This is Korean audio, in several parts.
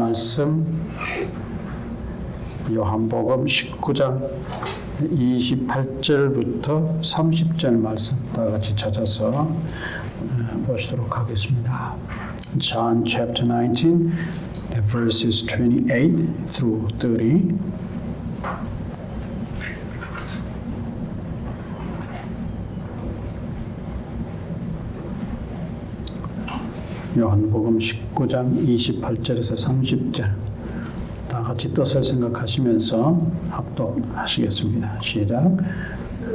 말씀 요한복음 19장 28절부터 30절 말씀 다 같이 찾아서 보시도록 하겠습니다. John chapter 19 verses 28 through 30. 요한복음 19장 28절에서 30절 다 같이 뜻을 생각하시면서 합독하시겠습니다. 시작.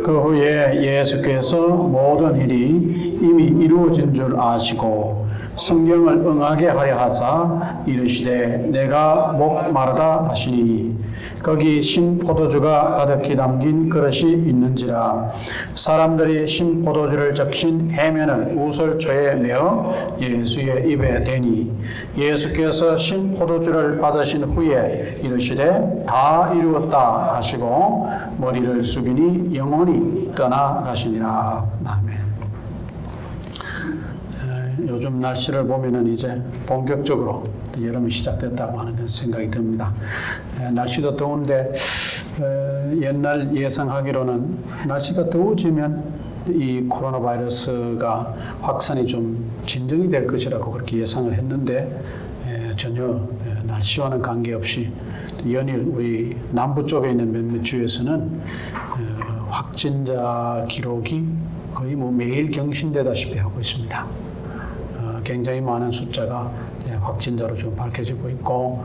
그 후에 예수께서 모든 일이 이미 이루어진 줄 아시고 성경을 응하게 하려 하사 이르시되 내가 목마르다 하시니 거기 신 포도주가 가득히 담긴 그릇이 있는지라 사람들이 신 포도주를 적신 해면을 우설초에 내어 예수의 입에 대니 예수께서 신 포도주를 받으신 후에 이르시되 다 이루었다 하시고 머리를 숙이니 영원히 떠나가시니라. 아멘. 요즘 날씨를 보면은 이제 본격적으로 여름이 시작됐다고 하는 생각이 듭니다. 날씨도 더운데 옛날 예상하기로는 날씨가 더워지면 이 코로나 바이러스가 확산이 좀 진정이 될 것이라고 그렇게 예상을 했는데 전혀 날씨와는 관계없이 연일 우리 남부 쪽에 있는 몇몇 주에서는 확진자 기록이 거의 매일 경신되다시피 하고 있습니다. 굉장히 많은 숫자가 확진자로 좀 밝혀지고 있고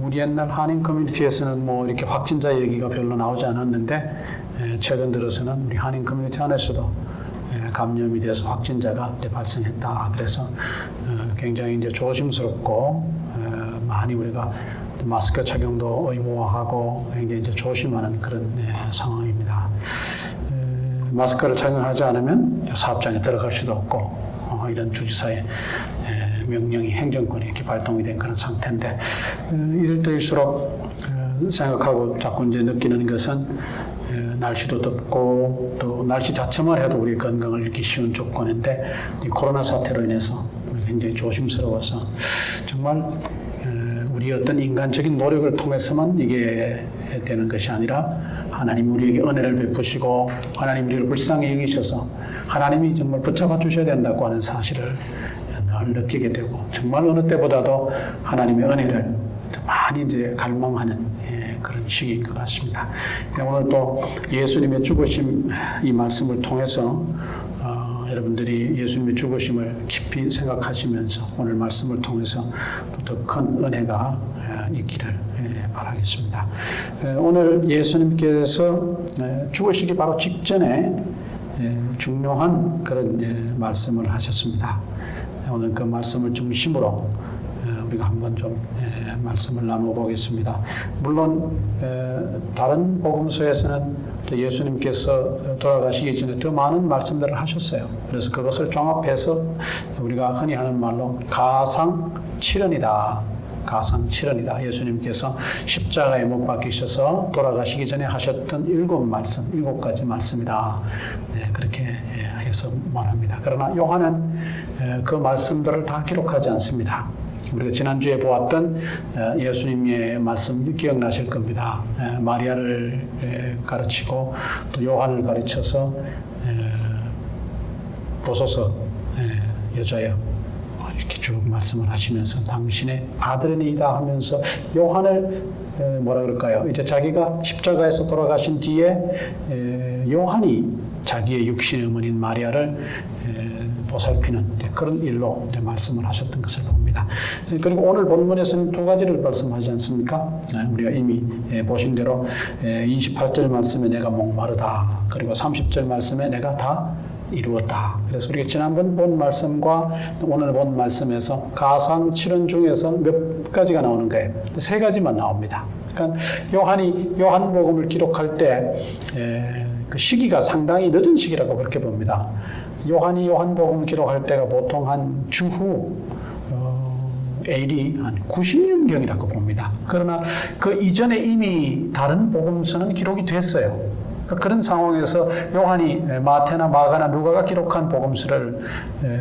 우리 옛날 한인 커뮤니티에서는 이렇게 확진자 얘기가 별로 나오지 않았는데 최근 들어서는 우리 한인 커뮤니티 안에서도 감염이 돼서 확진자가 발생했다. 그래서 굉장히 이제 조심스럽고 많이 우리가 마스크 착용도 의무화하고 굉장히 이제 조심하는 그런 상황입니다. 마스크를 착용하지 않으면 사업장에 들어갈 수도 없고 이런 주지사의 명령이 행정권이 이렇게 발동이 된 그런 상태인데 이럴 때일수록 생각하고 자꾸 이제 느끼는 것은 날씨도 덥고 또 날씨 자체만 해도 우리 건강을 잃기 쉬운 조건인데 이 코로나 사태로 인해서 우리 굉장히 조심스러워서 정말 우리 어떤 인간적인 노력을 통해서만 이게 되는 것이 아니라 하나님 우리에게 은혜를 베푸시고 하나님 우리를 불쌍히 여기셔서 하나님이 정말 붙잡아 주셔야 된다고 하는 사실을 늘 느끼게 되고 정말 어느 때보다도 하나님의 은혜를 많이 이제 갈망하는 그런 시기인 것 같습니다. 오늘 또 예수님의 죽으심 이 말씀을 통해서 여러분들이 예수님의 죽으심을 깊이 생각하시면서 오늘 말씀을 통해서 더 큰 은혜가 있기를 바라겠습니다. 오늘 예수님께서 죽으시기 바로 직전에 중요한 그런 말씀을 하셨습니다. 오늘 그 말씀을 중심으로 우리가 한번 좀 말씀을 나누어 보겠습니다. 물론 다른 복음서에서는 예수님께서 돌아가시기 전에 더 많은 말씀들을 하셨어요. 그래서 그것을 종합해서 우리가 흔히 하는 말로 가상칠언이다. 가상칠언이다. 예수님께서 십자가에 못 박히셔서 돌아가시기 전에 하셨던 7가지 말씀이다. 그렇게 해서 말합니다. 그러나 요한은 그 말씀들을 다 기록하지 않습니다. 우리가 지난주에 보았던 예수님의 말씀 기억나실 겁니다. 마리아를 가르치고 또 요한을 가르쳐서 보소서 여자여 이렇게 쭉 말씀을 하시면서 당신의 아들이다 하면서 요한을 뭐라 그럴까요? 이제 자기가 십자가에서 돌아가신 뒤에 요한이 자기의 육신의 어머니인 마리아를 보살피는 그런 일로 말씀을 하셨던 것을 봅니다. 그리고 오늘 본문에서는 2가지를 말씀하지 않습니까? 우리가 이미 보신 대로 28절 말씀에 내가 목마르다. 그리고 30절 말씀에 내가 다 이루었다. 그래서 우리가 지난번 본 말씀과 오늘 본 말씀에서 가상칠언 중에서 몇 가지가 나오는 거예요. 3가지만 나옵니다. 그러니까 요한복음을 기록할 때 그 시기가 상당히 늦은 시기라고 그렇게 봅니다. 요한복음을 기록할 때가 보통 한 주후 AD 한 90년경이라고 봅니다. 그러나 그 이전에 이미 다른 복음서는 기록이 됐어요. 그러니까 그런 상황에서 요한이 마태나 마가나 누가가 기록한 복음서를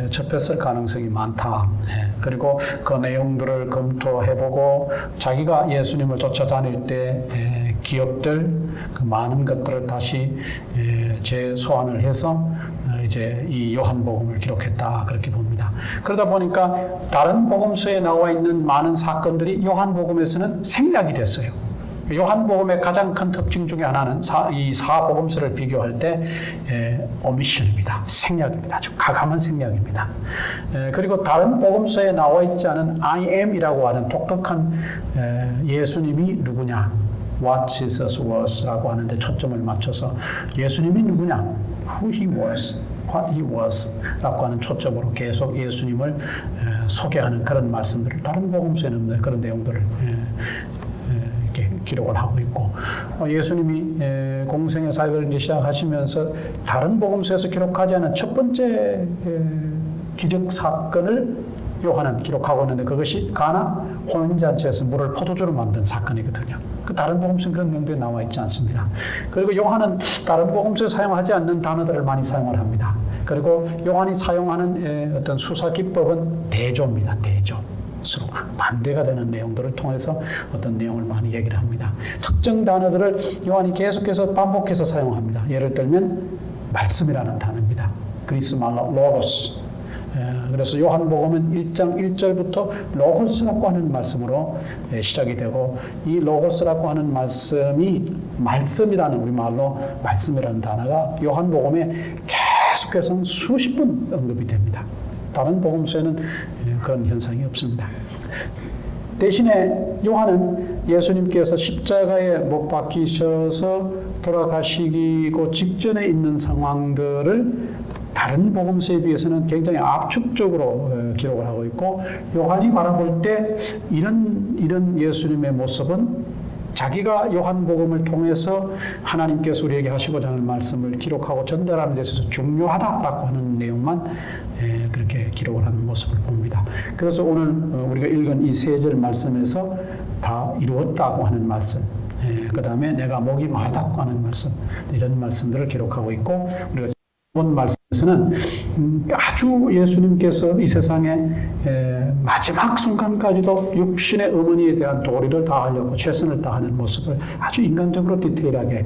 접했을 가능성이 많다. 그리고 그 내용들을 검토해보고 자기가 예수님을 쫓아다닐 때 기억될 그 많은 것들을 다시 재소환을 해서 이제 이 요한복음을 기록했다 그렇게 봅니다. 그러다 보니까 다른 복음서에 나와 있는 많은 사건들이 요한복음에서는 생략이 됐어요. 요한복음의 가장 큰 특징 중에 하나는 이 사복음서를 비교할 때 오미션입니다. 생략입니다. 아주 가감한 생략입니다. 그리고 다른 복음서에 나와 있지 않은 I am이라고 하는 독특한 예수님이 누구냐, What Jesus was 라고 하는데 초점을 맞춰서 예수님이 누구냐, Who he was, What he was 라고 하는 초점으로 계속 예수님을 소개하는 그런 말씀들을 다른 복음서에는 없는 그런 내용들을 기록을 하고 있고, 예수님이 공생의 사역을 이제 시작하시면서 다른 복음서에서 기록하지 않은 첫 번째 기적 사건을 요한은 기록하고 있는데 그것이 가나 혼인잔치에서 물을 포도주로 만든 사건이거든요. 그 다른 복음서는 그런 내용들이 나와 있지 않습니다. 그리고 요한은 다른 복음서에 사용하지 않는 단어들을 많이 사용을 합니다. 그리고 요한이 사용하는 어떤 수사 기법은 대조입니다. 대조. 서로 반대가 되는 내용들을 통해서 어떤 내용을 많이 얘기를 합니다. 특정 단어들을 요한이 계속해서 반복해서 사용합니다. 예를 들면 말씀이라는 단어입니다. 그리스 말로 로고스. 그래서 요한복음은 1장 1절부터 로고스라고 하는 말씀으로 시작이 되고, 이 로고스라고 하는 말씀이라는 우리말로 말씀이라는 단어가 요한복음에 계속해서 수십 번 언급이 됩니다. 다른 복음서에는 그런 현상이 없습니다. 대신에 요한은 예수님께서 십자가에 못 박히셔서 돌아가시고 직전에 있는 상황들을 다른 복음서에 비해서는 굉장히 압축적으로 기록을 하고 있고, 요한이 바라볼 때 이런 예수님의 모습은 자기가 요한복음을 통해서 하나님께서 우리에게 하시고자 하는 말씀을 기록하고 전달하는 데 있어서 중요하다라고 하는 내용만 그렇게 기록을 하는 모습을 봅니다. 그래서 오늘 우리가 읽은 이 세 절 말씀에서 다 이루었다고 하는 말씀, 그 다음에 내가 목이 마르다고 하는 말씀, 이런 말씀들을 기록하고 있고, 우리가 본 말씀에서는 아주 예수님께서 이 세상에 마지막 순간까지도 육신의 어머니에 대한 도리를 다하려고 최선을 다하는 모습을 아주 인간적으로 디테일하게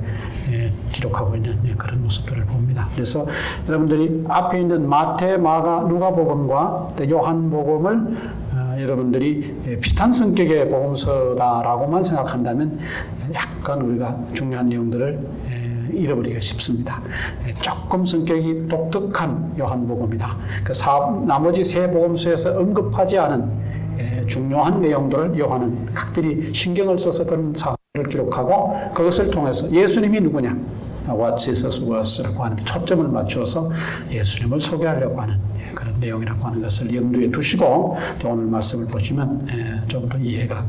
기록하고 있는 그런 모습들을 봅니다. 그래서 여러분들이 앞에 있는 마태, 마가, 누가복음과 요한복음을 여러분들이 비슷한 성격의 복음서다라고만 생각한다면 약간 우리가 중요한 내용들을 잃어버리기가 쉽습니다. 조금 성격이 독특한 요한복음이다. 나머지 세 복음서에서 언급하지 않은 중요한 내용들을 요한은 특별히 신경을 써서 그런 사건을 기록하고, 그것을 통해서 예수님이 누구냐, What Jesus was라고 하는 초점을 맞춰서 예수님을 소개하려고 하는 그런 내용이라고 하는 것을 염두에 두시고 또 오늘 말씀을 보시면 좀 더 이해가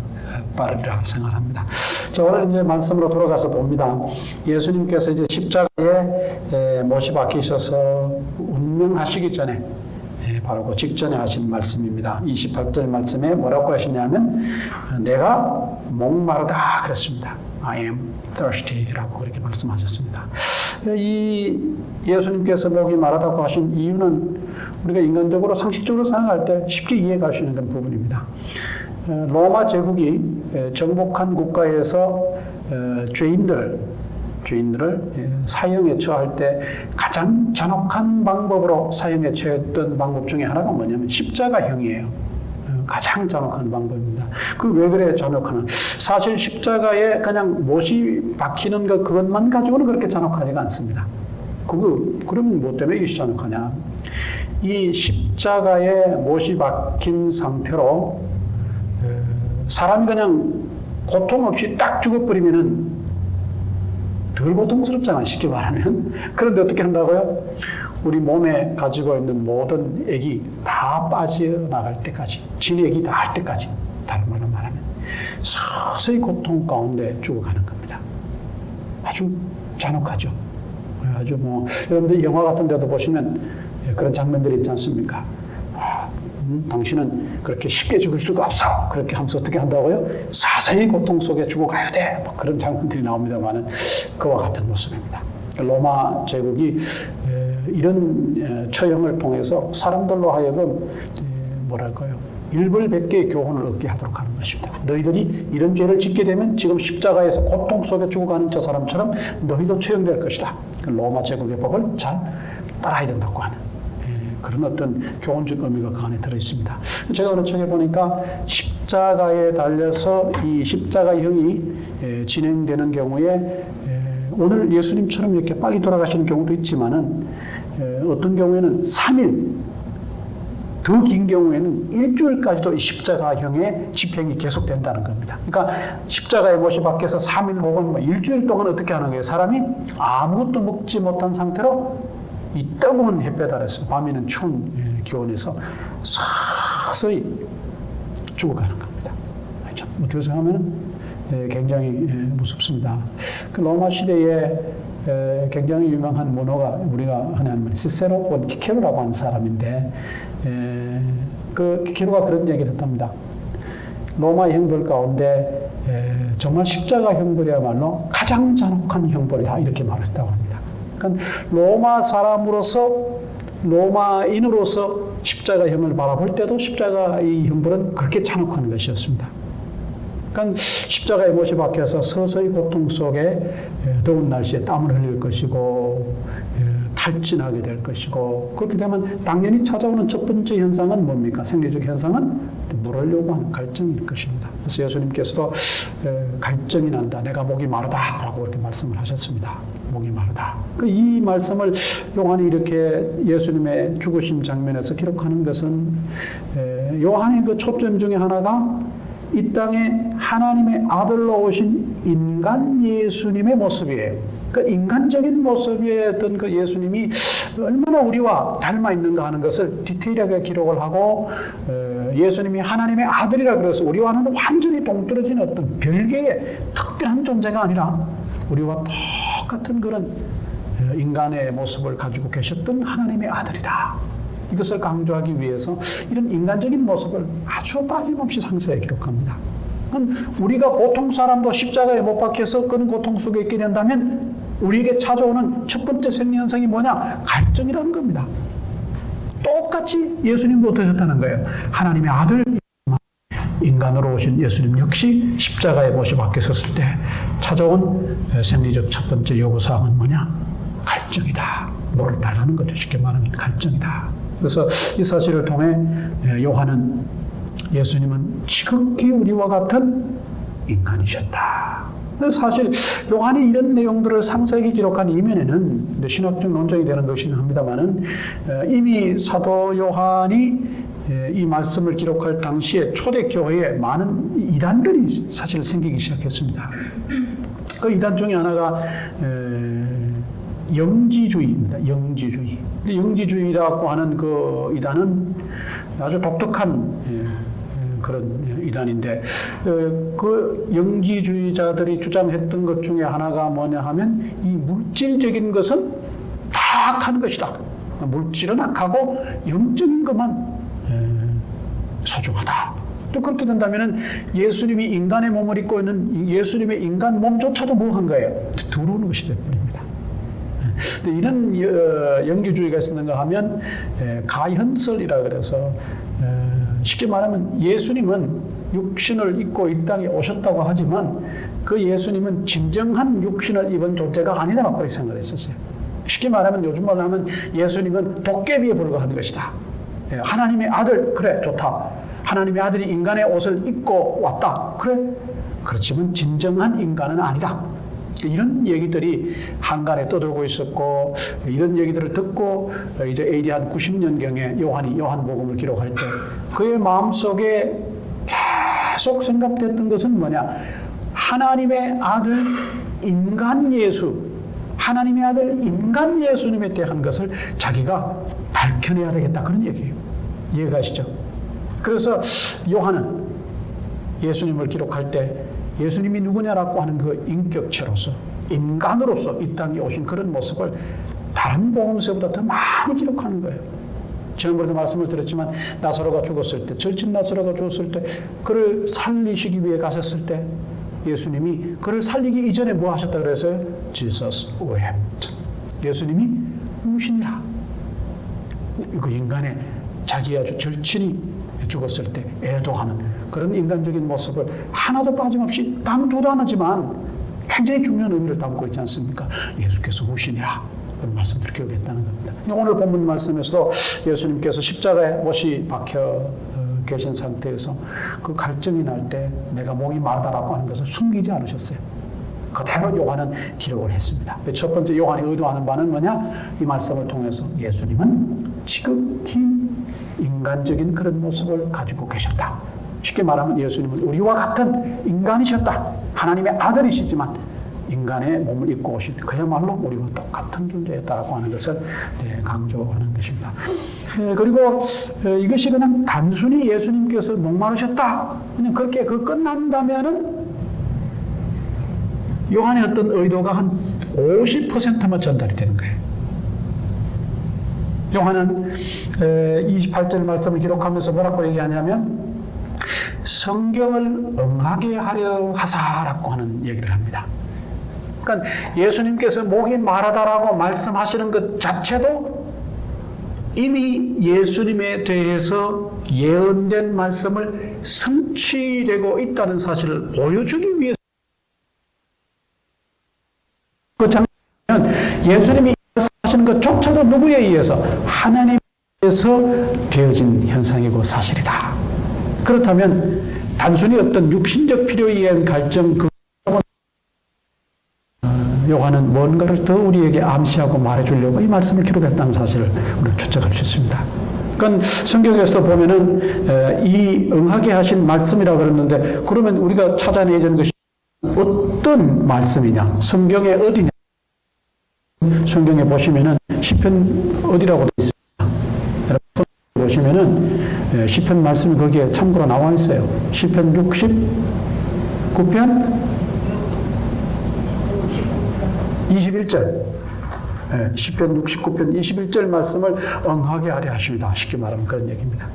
빠르리라 생각합니다. 자, 오늘 이제 말씀으로 돌아가서 봅니다. 예수님께서 이제 십자가에 못이 박히셔서 운명하시기 전에 바로 그 직전에 하신 말씀입니다. 28절 말씀에 뭐라고 하시냐면 내가 목마르다 그랬습니다. I am thirsty라고 그렇게 말씀하셨습니다. 이 예수님께서 목이 마르다고 하신 이유는 우리가 인간적으로 상식적으로 생각할 때 쉽게 이해할 수 있는 그런 부분입니다. 로마 제국이 정복한 국가에서 죄인들을 사형에 처할 때 가장 잔혹한 방법으로 사형에 처했던 방법 중에 하나가 뭐냐면 십자가형이에요. 가장 잔혹한 방법입니다. 그 왜 그래 잔혹하나? 사실 십자가에 그냥 못이 박히는 그것만 가지고는 그렇게 잔혹하지가 않습니다. 그러면 뭐 때문에 이것이 잔혹하냐? 이 십자가에 못이 박힌 상태로 사람이 그냥 고통 없이 딱 죽어버리면은 덜 고통스럽잖아요, 쉽게 말하면. 그런데 어떻게 한다고요? 우리 몸에 가지고 있는 모든 액이 다 빠져나갈 때까지, 진액이 다 할 때까지, 다른 말로 말하면 서서히 고통 가운데 죽어가는 겁니다. 아주 잔혹하죠. 아주 여러분들 영화 같은 데도 보시면 그런 장면들이 있지 않습니까? 당신은 그렇게 쉽게 죽을 수가 없어. 그렇게 하면서 어떻게 한다고요? 서서히 고통 속에 죽어가야 돼. 그런 장면들이 나옵니다만은 그와 같은 모습입니다. 로마 제국이 이런 처형을 통해서 사람들로 하여금 뭐랄까요? 일벌백계의 교훈을 얻게 하도록 하는 것입니다. 너희들이 이런 죄를 짓게 되면 지금 십자가에서 고통 속에 죽어가는 저 사람처럼 너희도 처형될 것이다. 로마 제국의 법을 잘 따라야 된다고 하는 그런 어떤 교훈적 의미가 그 안에 들어있습니다. 제가 오늘 책에 보니까 십자가에 달려서 이 십자가형이 진행되는 경우에 오늘 예수님처럼 이렇게 빨리 돌아가시는 경우도 있지만은 어떤 경우에는 3일, 더 긴 경우에는 일주일까지도 이 십자가형의 집행이 계속된다는 겁니다. 그러니까 십자가에 못이 박혀서 3일 혹은 뭐 일주일 동안 어떻게 하는 거예요? 사람이 아무것도 먹지 못한 상태로 이 뜨거운 햇볕 아래서 밤에는 추운 기온에서 서서히 죽어가는 겁니다. 어떻게 생각하면 굉장히 무섭습니다. 그 로마 시대에 굉장히 유명한 문호가 우리가 흔히 하는 시세로 혹은 키케로라고 하는 사람인데 그 키케로가 그런 얘기를 했답니다. 로마 형벌 가운데 정말 십자가 형벌이야말로 가장 잔혹한 형벌이다 이렇게 말을 했다고 합니다. 그러니까 로마 사람으로서 로마인으로서 십자가형을 바라볼 때도 십자가의 형벌은 그렇게 잔혹한 것이었습니다. 그러니까 십자가에 못이 박혀서 서서히 고통 속에 더운 날씨에 땀을 흘릴 것이고 탈진하게 될 것이고 그렇게 되면 당연히 찾아오는 첫 번째 현상은 뭡니까? 생리적 현상은 물을 요구하는 갈증일 것입니다. 그래서 예수님께서도 갈증이 난다. 내가 목이 마르다 라고 그렇게 말씀을 하셨습니다. 목이 마르다. 이 말씀을 요한이 이렇게 예수님의 죽으심 장면에서 기록하는 것은 요한의 그 초점 중에 하나가 이 땅에 하나님의 아들로 오신 인간 예수님의 모습이에요. 그 인간적인 모습의 어떤 그 예수님이 얼마나 우리와 닮아 있는가 하는 것을 디테일하게 기록을 하고 예수님이 하나님의 아들이라 그래서 우리와는 완전히 동떨어진 어떤 별개의 특별한 존재가 아니라 우리와 똑같은 그런 인간의 모습을 가지고 계셨던 하나님의 아들이다. 이것을 강조하기 위해서 이런 인간적인 모습을 아주 빠짐없이 상세히 기록합니다. 우리가 보통 사람도 십자가에 못 박혀서 그런 고통 속에 있게 된다면 우리에게 찾아오는 첫 번째 생리현상이 뭐냐? 갈증이라는 겁니다. 똑같이 예수님도 어떠셨다는 거예요. 하나님의 아들 인간으로 오신 예수님 역시 십자가에 못이 박혔을 때 찾아온 생리적 첫 번째 요구사항은 뭐냐? 갈증이다. 물을 달라는 거죠. 쉽게 말하면 갈증이다. 그래서 이 사실을 통해 요한은 예수님은 지극히 우리와 같은 인간이셨다. 사실 요한이 이런 내용들을 상세히 기록한 이면에는 신학적 논쟁이 되는 것이긴 합니다만은 이미 사도 요한이 이 말씀을 기록할 당시에 초대교회에 많은 이단들이 사실 생기기 시작했습니다. 그 이단 중에 하나가 영지주의입니다. 영지주의. 영지주의라고 하는 그 이단은 아주 독특한 그런 이단인데 그 영지주의자들이 주장했던 것 중에 하나가 뭐냐 하면 이 물질적인 것은 다 악한 것이다. 물질은 악하고 영적인 것만 소중하다. 또 그렇게 된다면 예수님이 인간의 몸을 입고 있는 예수님의 인간 몸조차도 뭐한 거예요? 두려운 것이 되어버립니다. 이런 영지주의가 있었는가 하면 가현설이라 그래서 쉽게 말하면 예수님은 육신을 입고 이 땅에 오셨다고 하지만 그 예수님은 진정한 육신을 입은 존재가 아니라고 그렇게 생각했었어요. 쉽게 말하면 요즘 말로 하면 예수님은 도깨비에 불과한 것이다. 하나님의 아들, 그래 좋다. 하나님의 아들이 인간의 옷을 입고 왔다. 그래 그렇지만 진정한 인간은 아니다. 이런 얘기들이 한간에 떠들고 있었고 이런 얘기들을 듣고 이제 AD 한 90년경에 요한이 요한복음을 기록할 때 그의 마음속에 계속 생각됐던 것은 뭐냐? 하나님의 아들 인간 예수, 하나님의 아들 인간 예수님에 대한 것을 자기가 밝혀내야 되겠다 그런 얘기예요. 이해가시죠? 그래서 요한은 예수님을 기록할 때 예수님이 누구냐라고 하는 그 인격체로서 인간으로서 이 땅에 오신 그런 모습을 다른 복음서보다 더 많이 기록하는 거예요. 지난번에도 말씀을 드렸지만 나사로가 죽었을 때 절친 나사로가 죽었을 때 그를 살리시기 위해 가셨을 때 예수님이 그를 살리기 이전에 뭐 하셨다 그랬어요? Jesus wept. 예수님이 무신이라. 그 인간의 자기 아주 절친이 죽었을 때 애도하는 그런 인간적인 모습을 하나도 빠짐없이 담지도 않았지만 굉장히 중요한 의미를 담고 있지 않습니까? 예수께서 무신이라. 그런 말씀을 기억했다는 겁니다. 오늘 본문 말씀에서 예수님께서 십자가에 못이 박혀 계신 상태에서 그 갈증이 날 때 내가 목이 마르다라고 하는 것을 숨기지 않으셨어요. 그대로 요한은 기록을 했습니다. 첫 번째 요한이 의도하는 바는 뭐냐? 이 말씀을 통해서 예수님은 지극히 인간적인 그런 모습을 가지고 계셨다. 쉽게 말하면 예수님은 우리와 같은 인간이셨다. 하나님의 아들이시지만 인간의 몸을 입고 오신 그야말로 우리와 똑같은 존재였다고 하는 것을 강조하는 것입니다. 그리고 이것이 그냥 단순히 예수님께서 목마르셨다. 그냥 그렇게 끝난다면은 요한의 어떤 의도가 한 50%만 전달이 되는 거예요. 요한은 28절 말씀을 기록하면서 뭐라고 얘기하냐면 성경을 응하게 하려 하사라고 하는 얘기를 합니다. 그러니까 예수님께서 목이 마르다라고 말씀하시는 것 자체도 이미 예수님에 대해서 예언된 말씀을 성취되고 있다는 사실을 보여주기 위해서 그렇다면 예수님이 말씀하시는 것조차도 누구에 의해서? 하나님에 의해서 되어진 현상이고 사실이다. 그렇다면 단순히 어떤 육신적 필요에 의한 갈증 요한은 뭔가를 더 우리에게 암시하고 말해주려고 이 말씀을 기록했다는 사실을 우리가 추적할 수 있습니다. 그러니까 성경에서 보면은 이 응하게 하신 말씀이라고 그랬는데 그러면 우리가 찾아내야 되는 것이 어떤 말씀이냐? 성경에 어디냐? 성경에 보시면은 시편 어디라고 되어 있습니다. 여러분 보시면은 시편 말씀이 거기에 참고로 나와 있어요. 시편 69편 21절. 시편 69편 21절 말씀을 응하게 하려 하십니다. 쉽게 말하면 그런 얘기입니다.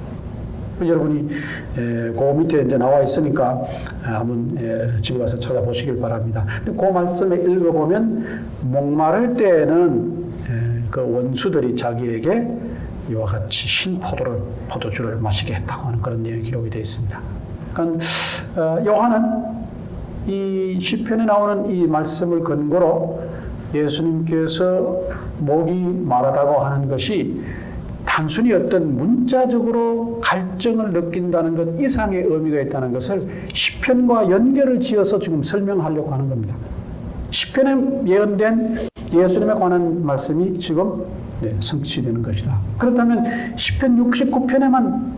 여러분이 그 밑에 이제 나와 있으니까 한번 집에 가서 찾아보시길 바랍니다. 그 말씀을 읽어보면 목마를 때에는 그 원수들이 자기에게 이와 같이 신 포도주를 마시게 했다고 하는 그런 내용이 기록이 되어 있습니다. 그러니까 요한은 이 시편에 나오는 이 말씀을 근거로 예수님께서 목이 마르다고 하는 것이 단순히 어떤 문자적으로 갈증을 느낀다는 것 이상의 의미가 있다는 것을 시편과 연결을 지어서 지금 설명하려고 하는 겁니다. 시편에 예언된 예수님에 관한 말씀이 지금 성취되는 것이다. 그렇다면 시편 69편에만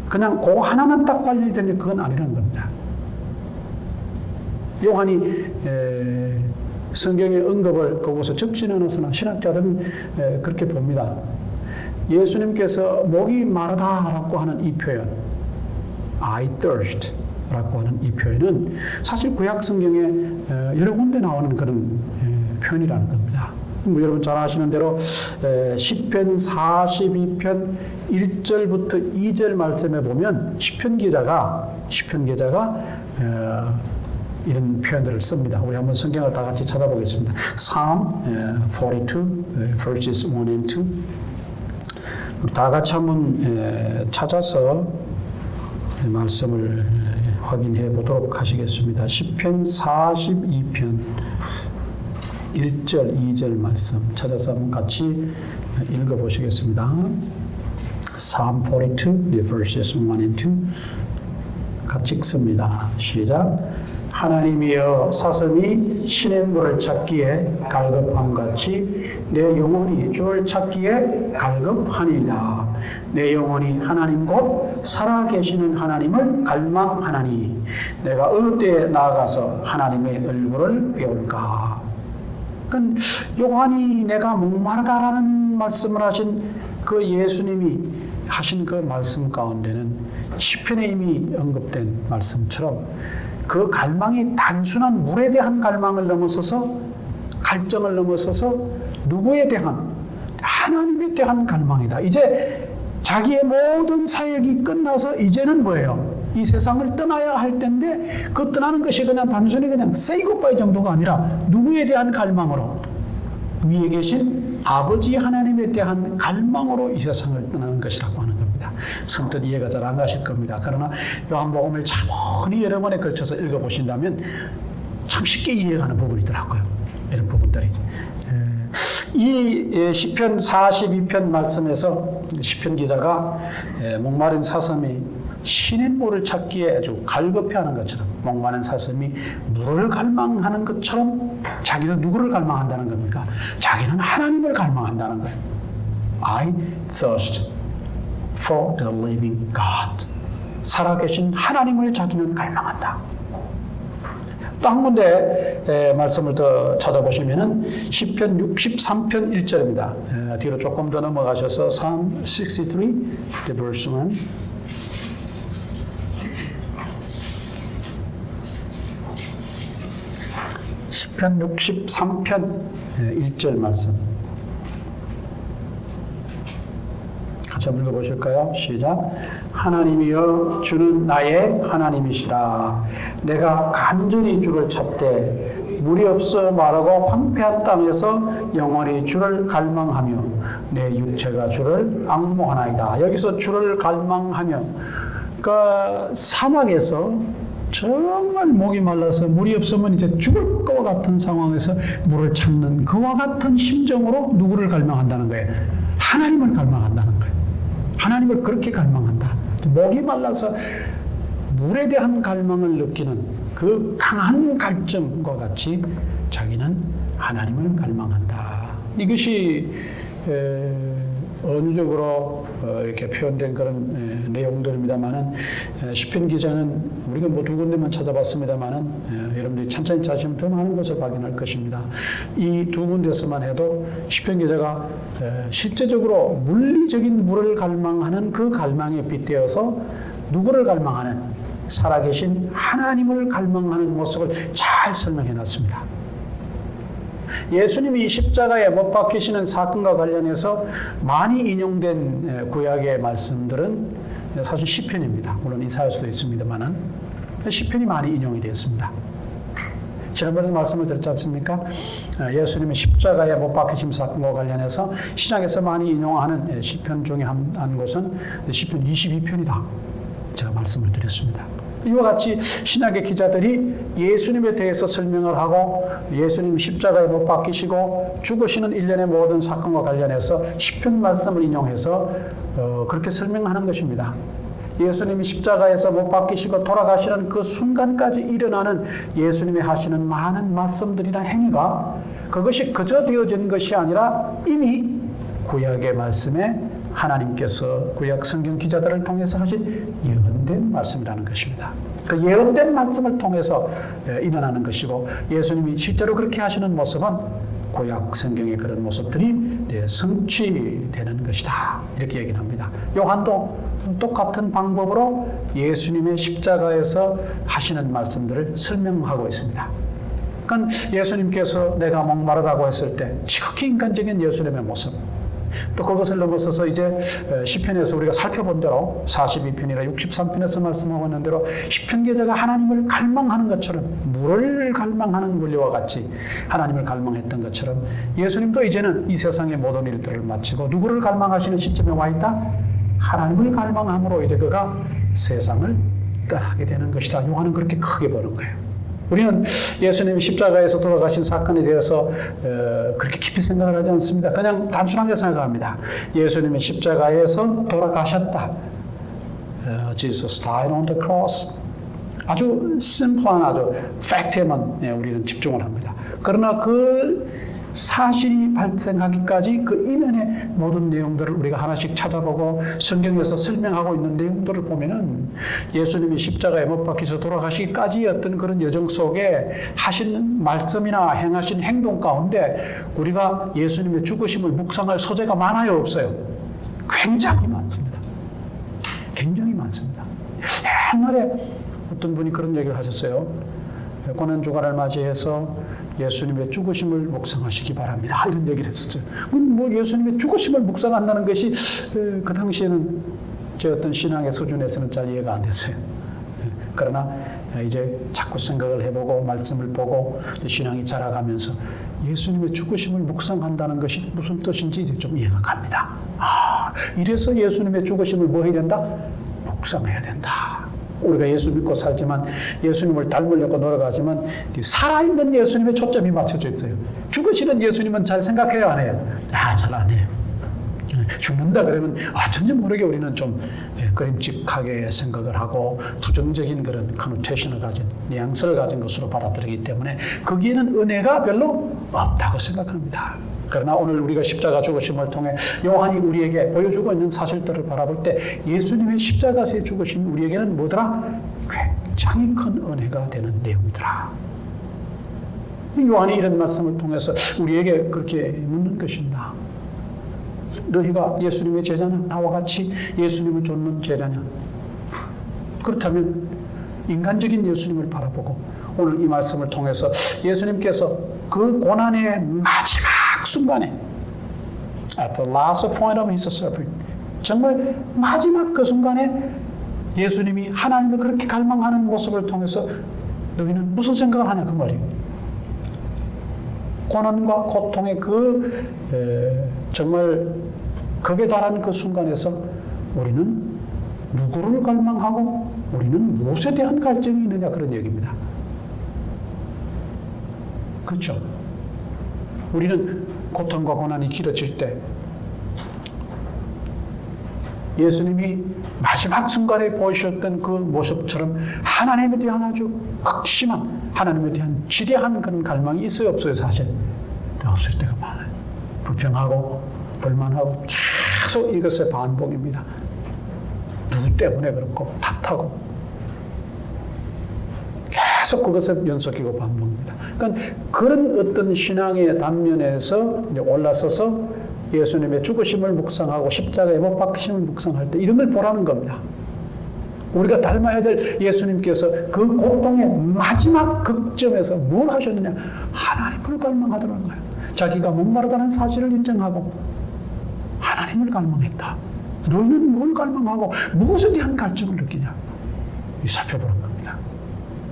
그냥 그거 하나만 딱 관련되는 그건 아니라는 겁니다. 요한이 성경의 언급을 그곳에 적지는 않았으나 신학자들은 그렇게 봅니다. 예수님께서 목이 마르다라고 하는 이 표현, I thirst 라고 하는 이 표현은 사실 구약 성경에 여러 군데 나오는 그런 표현이라는 겁니다. 여러분 잘 아시는 대로 시편 42편 1절부터 2절 말씀에 보면 시편 기자가 이런 표현들을 씁니다. 우리 한번 성경을 다 같이 찾아보겠습니다. Psalm 42 verses 1 and 2 다 같이 한번 찾아서 말씀을 확인해 보도록 하시겠습니다. 시편 42편 1절, 2절 말씀 찾아서 한번 같이 읽어보시겠습니다. Psalm 42 verses 1 and 2 같이 읽습니다. 시작. 하나님이여 사슴이 시냇물을 찾기에 갈급함같이 내 영혼이 주를 찾기에 갈급하니이다. 내 영혼이 하나님 곧 살아계시는 하나님을 갈망하나니 내가 어느 때에 나아가서 하나님의 얼굴을 배울까. 그러니까 요한이 내가 목마르다라는 말씀을 하신 그 예수님이 하신 그 말씀 가운데는 시편에 이미 언급된 말씀처럼 그 갈망이 단순한 물에 대한 갈망을 넘어서서 갈증을 넘어서서 누구에 대한 하나님에 대한 갈망이다. 이제 자기의 모든 사역이 끝나서 이제는 뭐예요? 이 세상을 떠나야 할 텐데 그 떠나는 것이 그냥 단순히 그냥 say goodbye 정도가 아니라 누구에 대한 갈망으로 위에 계신 아버지 하나님에 대한 갈망으로 이 세상을 떠나는 것이라고 하는 겁니다. 선뜻 이해가 잘 안 가실 겁니다. 그러나 요한복음을 차분히 여러 번에 걸쳐서 읽어보신다면 참 쉽게 이해가는 부분이더라고요. 이런 부분들이. 이 시편 42편 말씀에서 시편 기자가 목마른 사슴이 시냇물을 찾기에 아주 갈급해하는 것처럼, 목마른 사슴이 물을 갈망하는 것처럼 자기는 누구를 갈망한다는 겁니까? 자기는 하나님을 갈망한다는 거예요. I thirst for the living God. 살아계신 하나님을 자기는 갈망한다. 또 한 군데 말씀을 더 찾아보시면은 시편 63편 1절입니다. 뒤로 조금 더 넘어가셔서 Psalm 63, verse 1. 시편 63편 1절 말씀. 같이 한번 읽어보실까요? 시작. 하나님이여 주는 나의 하나님이시라. 내가 간절히 주를 찾되 물이 없어 마르고 황폐한 땅에서 영원히 주를 갈망하며 내 육체가 주를 앙모하나이다. 여기서 주를 갈망하며, 그러니까 사막에서 정말 목이 말라서 물이 없으면 이제 죽을 것 같은 상황에서 물을 찾는 그와 같은 심정으로 누구를 갈망한다는 거예요? 하나님을 갈망한다는 거예요. 하나님을 그렇게 갈망한다. 목이 말라서 물에 대한 갈망을 느끼는 그 강한 갈증과 같이 자기는 하나님을 갈망한다. 이것이 언어적으로 이렇게 표현된 그런 내용들입니다만은, 시편 기자는 우리가 뭐 두 군데만 찾아봤습니다만은 여러분들이 천천히 찾으시면 더 많은 것을 발견할 것입니다. 이 두 군데서만 해도 시편 기자가 실제적으로 물리적인 물을 갈망하는 그 갈망에 빗대어서 누구를 갈망하는, 살아계신 하나님을 갈망하는 모습을 잘 설명해 놨습니다. 예수님이 십자가에 못 박히시는 사건과 관련해서 많이 인용된 구약의 말씀들은 사실 시편입니다. 물론 이사야서도 있습니다만은 시편이 많이 인용이 되었습니다. 지난번에 말씀을 드렸지 않습니까? 예수님의 십자가에 못 박히심 사건과 관련해서 신약에서 많이 인용하는 시편 중에 한 곳은 시편 22편이다. 제가 말씀을 드렸습니다. 이와 같이 신약의 기자들이 예수님에 대해서 설명을 하고 예수님 십자가에 못 박히시고 죽으시는 일련의 모든 사건과 관련해서 시편 말씀을 인용해서 그렇게 설명하는 것입니다. 예수님이 십자가에서 못 박히시고 돌아가시는 그 순간까지 일어나는 예수님이 하시는 많은 말씀들이나 행위가, 그것이 그저 되어진 것이 아니라 이미 구약의 말씀에 하나님께서 구약 성경 기자들을 통해서 하신 예언된 말씀이라는 것입니다. 그 예언된 말씀을 통해서 일어나는 것이고, 예수님이 실제로 그렇게 하시는 모습은 구약 성경의 그런 모습들이 성취되는 것이다. 이렇게 얘기를 합니다. 요한도 똑같은 방법으로 예수님의 십자가에서 하시는 말씀들을 설명하고 있습니다. 그러니까 예수님께서 내가 목마르다고 했을 때 지극히 인간적인 예수님의 모습, 또 그것을 넘어서서 이제 시편에서 우리가 살펴본 대로 42편이나 63편에서 말씀하고 있는 대로 시편 기자가 하나님을 갈망하는 것처럼, 물을 갈망하는 원리와 같이 하나님을 갈망했던 것처럼 예수님도 이제는 이 세상의 모든 일들을 마치고 누구를 갈망하시는 시점에 와 있다? 하나님을 갈망함으로 이제 그가 세상을 떠나게 되는 것이다. 요한은 그렇게 크게 보는 거예요. 우리는 예수님이 십자가에서 돌아가신 사건에 대해서 그렇게 깊이 생각을 하지 않습니다. 그냥 단순하게 생각합니다. 예수님이 십자가에서 돌아가셨다. Jesus died on the cross. 아주 심플한 아주 팩트에만 우리는 집중을 합니다. 그러나 그 사실이 발생하기까지 그 이면의 모든 내용들을 우리가 하나씩 찾아보고 성경에서 설명하고 있는 내용들을 보면은 예수님이 십자가에 못 박혀서 돌아가시기까지의 어떤 그런 여정 속에 하신 말씀이나 행하신 행동 가운데 우리가 예수님의 죽으심을 묵상할 소재가 많아요, 없어요? 굉장히 많습니다. 굉장히 많습니다. 옛날에 어떤 분이 그런 얘기를 하셨어요. 고난주간을 맞이해서 예수님의 죽으심을 묵상하시기 바랍니다. 이런 얘기를 했었죠. 뭐 예수님의 죽으심을 묵상한다는 것이 그 당시에는 제 어떤 신앙의 수준에서는 잘 이해가 안 됐어요. 그러나 이제 자꾸 생각을 해보고 말씀을 보고 신앙이 자라가면서 예수님의 죽으심을 묵상한다는 것이 무슨 뜻인지 이제 좀 이해가 갑니다. 이래서 예수님의 죽으심을 뭐 해야 된다? 묵상해야 된다. 우리가 예수 믿고 살지만 예수님을 닮으려고 노력하지만 살아있는 예수님의 초점이 맞춰져 있어요. 죽으시는 예수님은 잘 생각해요, 안 해요? 잘 안 해요. 죽는다 그러면 전혀 모르게 우리는 좀 그림직하게 생각을 하고 부정적인 그런 커노테이션을 가진 뉘앙스를 가진 것으로 받아들이기 때문에 거기에는 은혜가 별로 없다고 생각합니다. 그러나 오늘 우리가 십자가 죽으심을 통해 요한이 우리에게 보여주고 있는 사실들을 바라볼 때 예수님의 십자가에서 죽으심이 우리에게는 뭐더라? 굉장히 큰 은혜가 되는 내용이더라. 요한이 이런 말씀을 통해서 우리에게 그렇게 묻는 것입니다. 너희가 예수님의 제자냐? 나와 같이 예수님을 좇는 제자냐? 그렇다면 인간적인 예수님을 바라보고 오늘 이 말씀을 통해서 예수님께서 그 고난의 마지막 순간에 at the last point of his suffering 정말 마지막 그 순간에 예수님이 하나님을 그렇게 갈망하는 모습을 통해서 너희는 무슨 생각을 하냐 그 말이에요. 고난과 고통의 정말 극에 달한 그 순간에서 우리는 누구를 갈망하고 우리는 무엇에 대한 갈증이 있느냐 그런 얘기입니다. 그렇죠? 우리는 고통과 고난이 길어질 때 예수님이 마지막 순간에 보이셨던 그 모습처럼 하나님에 대한 아주 극심한 하나님에 대한 지대한 그런 갈망이 있어요 없어요? 사실 없을 때가 많아요. 불평하고 불만하고 계속 이것의 반복입니다. 누구 때문에 그렇고 탓하고 계속 그것을 연속이고 반복입니다. 그러니까 그런 어떤 신앙의 단면에서 이제 올라서서 예수님의 죽으심을 묵상하고 십자가에 못 박히심을 묵상할 때 이런 걸 보라는 겁니다. 우리가 닮아야 될 예수님께서 그 고통의 마지막 극점에서 뭘 하셨느냐? 하나님을 갈망하더라는 거예요. 자기가 목마르다는 사실을 인정하고 하나님을 갈망했다. 너희는 뭘 갈망하고 무엇에 대한 갈증을 느끼냐? 살펴보는 겁니다.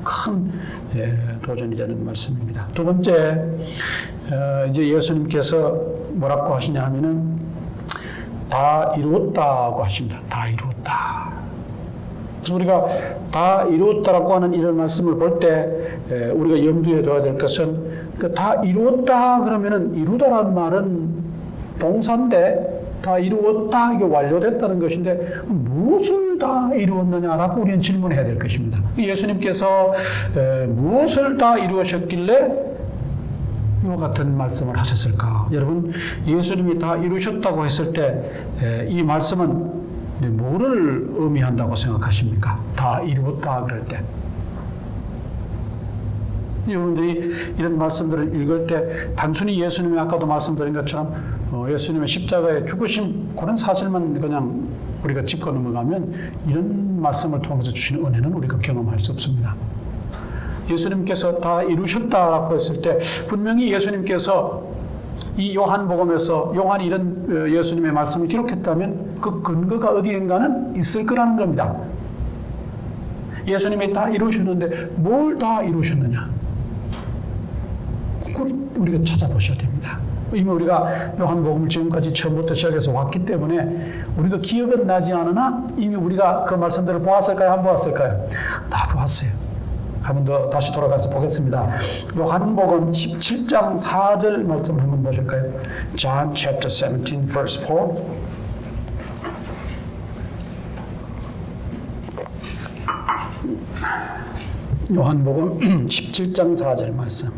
큰 도전이 되는 말씀입니다. 두 번째, 이제 예수님께서 뭐라고 하시냐 하면은 다 이루었다고 하십니다. 다 이루었다. 그래서 우리가 다 이루었다라고 하는 이런 말씀을 볼 때 우리가 염두에 둬야 될 것은 다 이루었다 그러면은 이루다라는 말은 동사인데 다 이루었다, 이게 완료됐다는 것인데 무엇을 다 이루었느냐라고 우리는 질문해야 될 것입니다. 예수님께서 무엇을 다 이루셨길래 이와 같은 말씀을 하셨을까? 여러분, 예수님이 다 이루셨다고 했을 때 이 말씀은 뭐를 의미한다고 생각하십니까? 다 이루었다 그럴 때. 여러분들이 이런 말씀들을 읽을 때 단순히 예수님이 아까도 말씀드린 것처럼 예수님의 십자가에 죽으심 그런 사실만 그냥 우리가 짚고 넘어가면 이런 말씀을 통해서 주시는 은혜는 우리가 경험할 수 없습니다. 예수님께서 다 이루셨다라고 했을 때 분명히 예수님께서 이 요한복음에서 요한이 이런 예수님의 말씀을 기록했다면 그 근거가 어디인가는 있을 거라는 겁니다. 예수님이 다 이루셨는데 뭘 다 이루셨느냐? 그걸 우리가 찾아보셔야 됩니다. 이미 우리가 요한복음을 지금까지 처음부터 시작해서 왔기 때문에 우리가 기억은 나지 않으나 이미 우리가 그 말씀들을 보았을까요? 안 보았을까요? 다 보았어요. 한 번 더 다시 돌아가서 보겠습니다. 요한복음 17장 4절 말씀 한번 보실까요? John chapter 17 verse 4. 요한복음 17장 4절 말씀.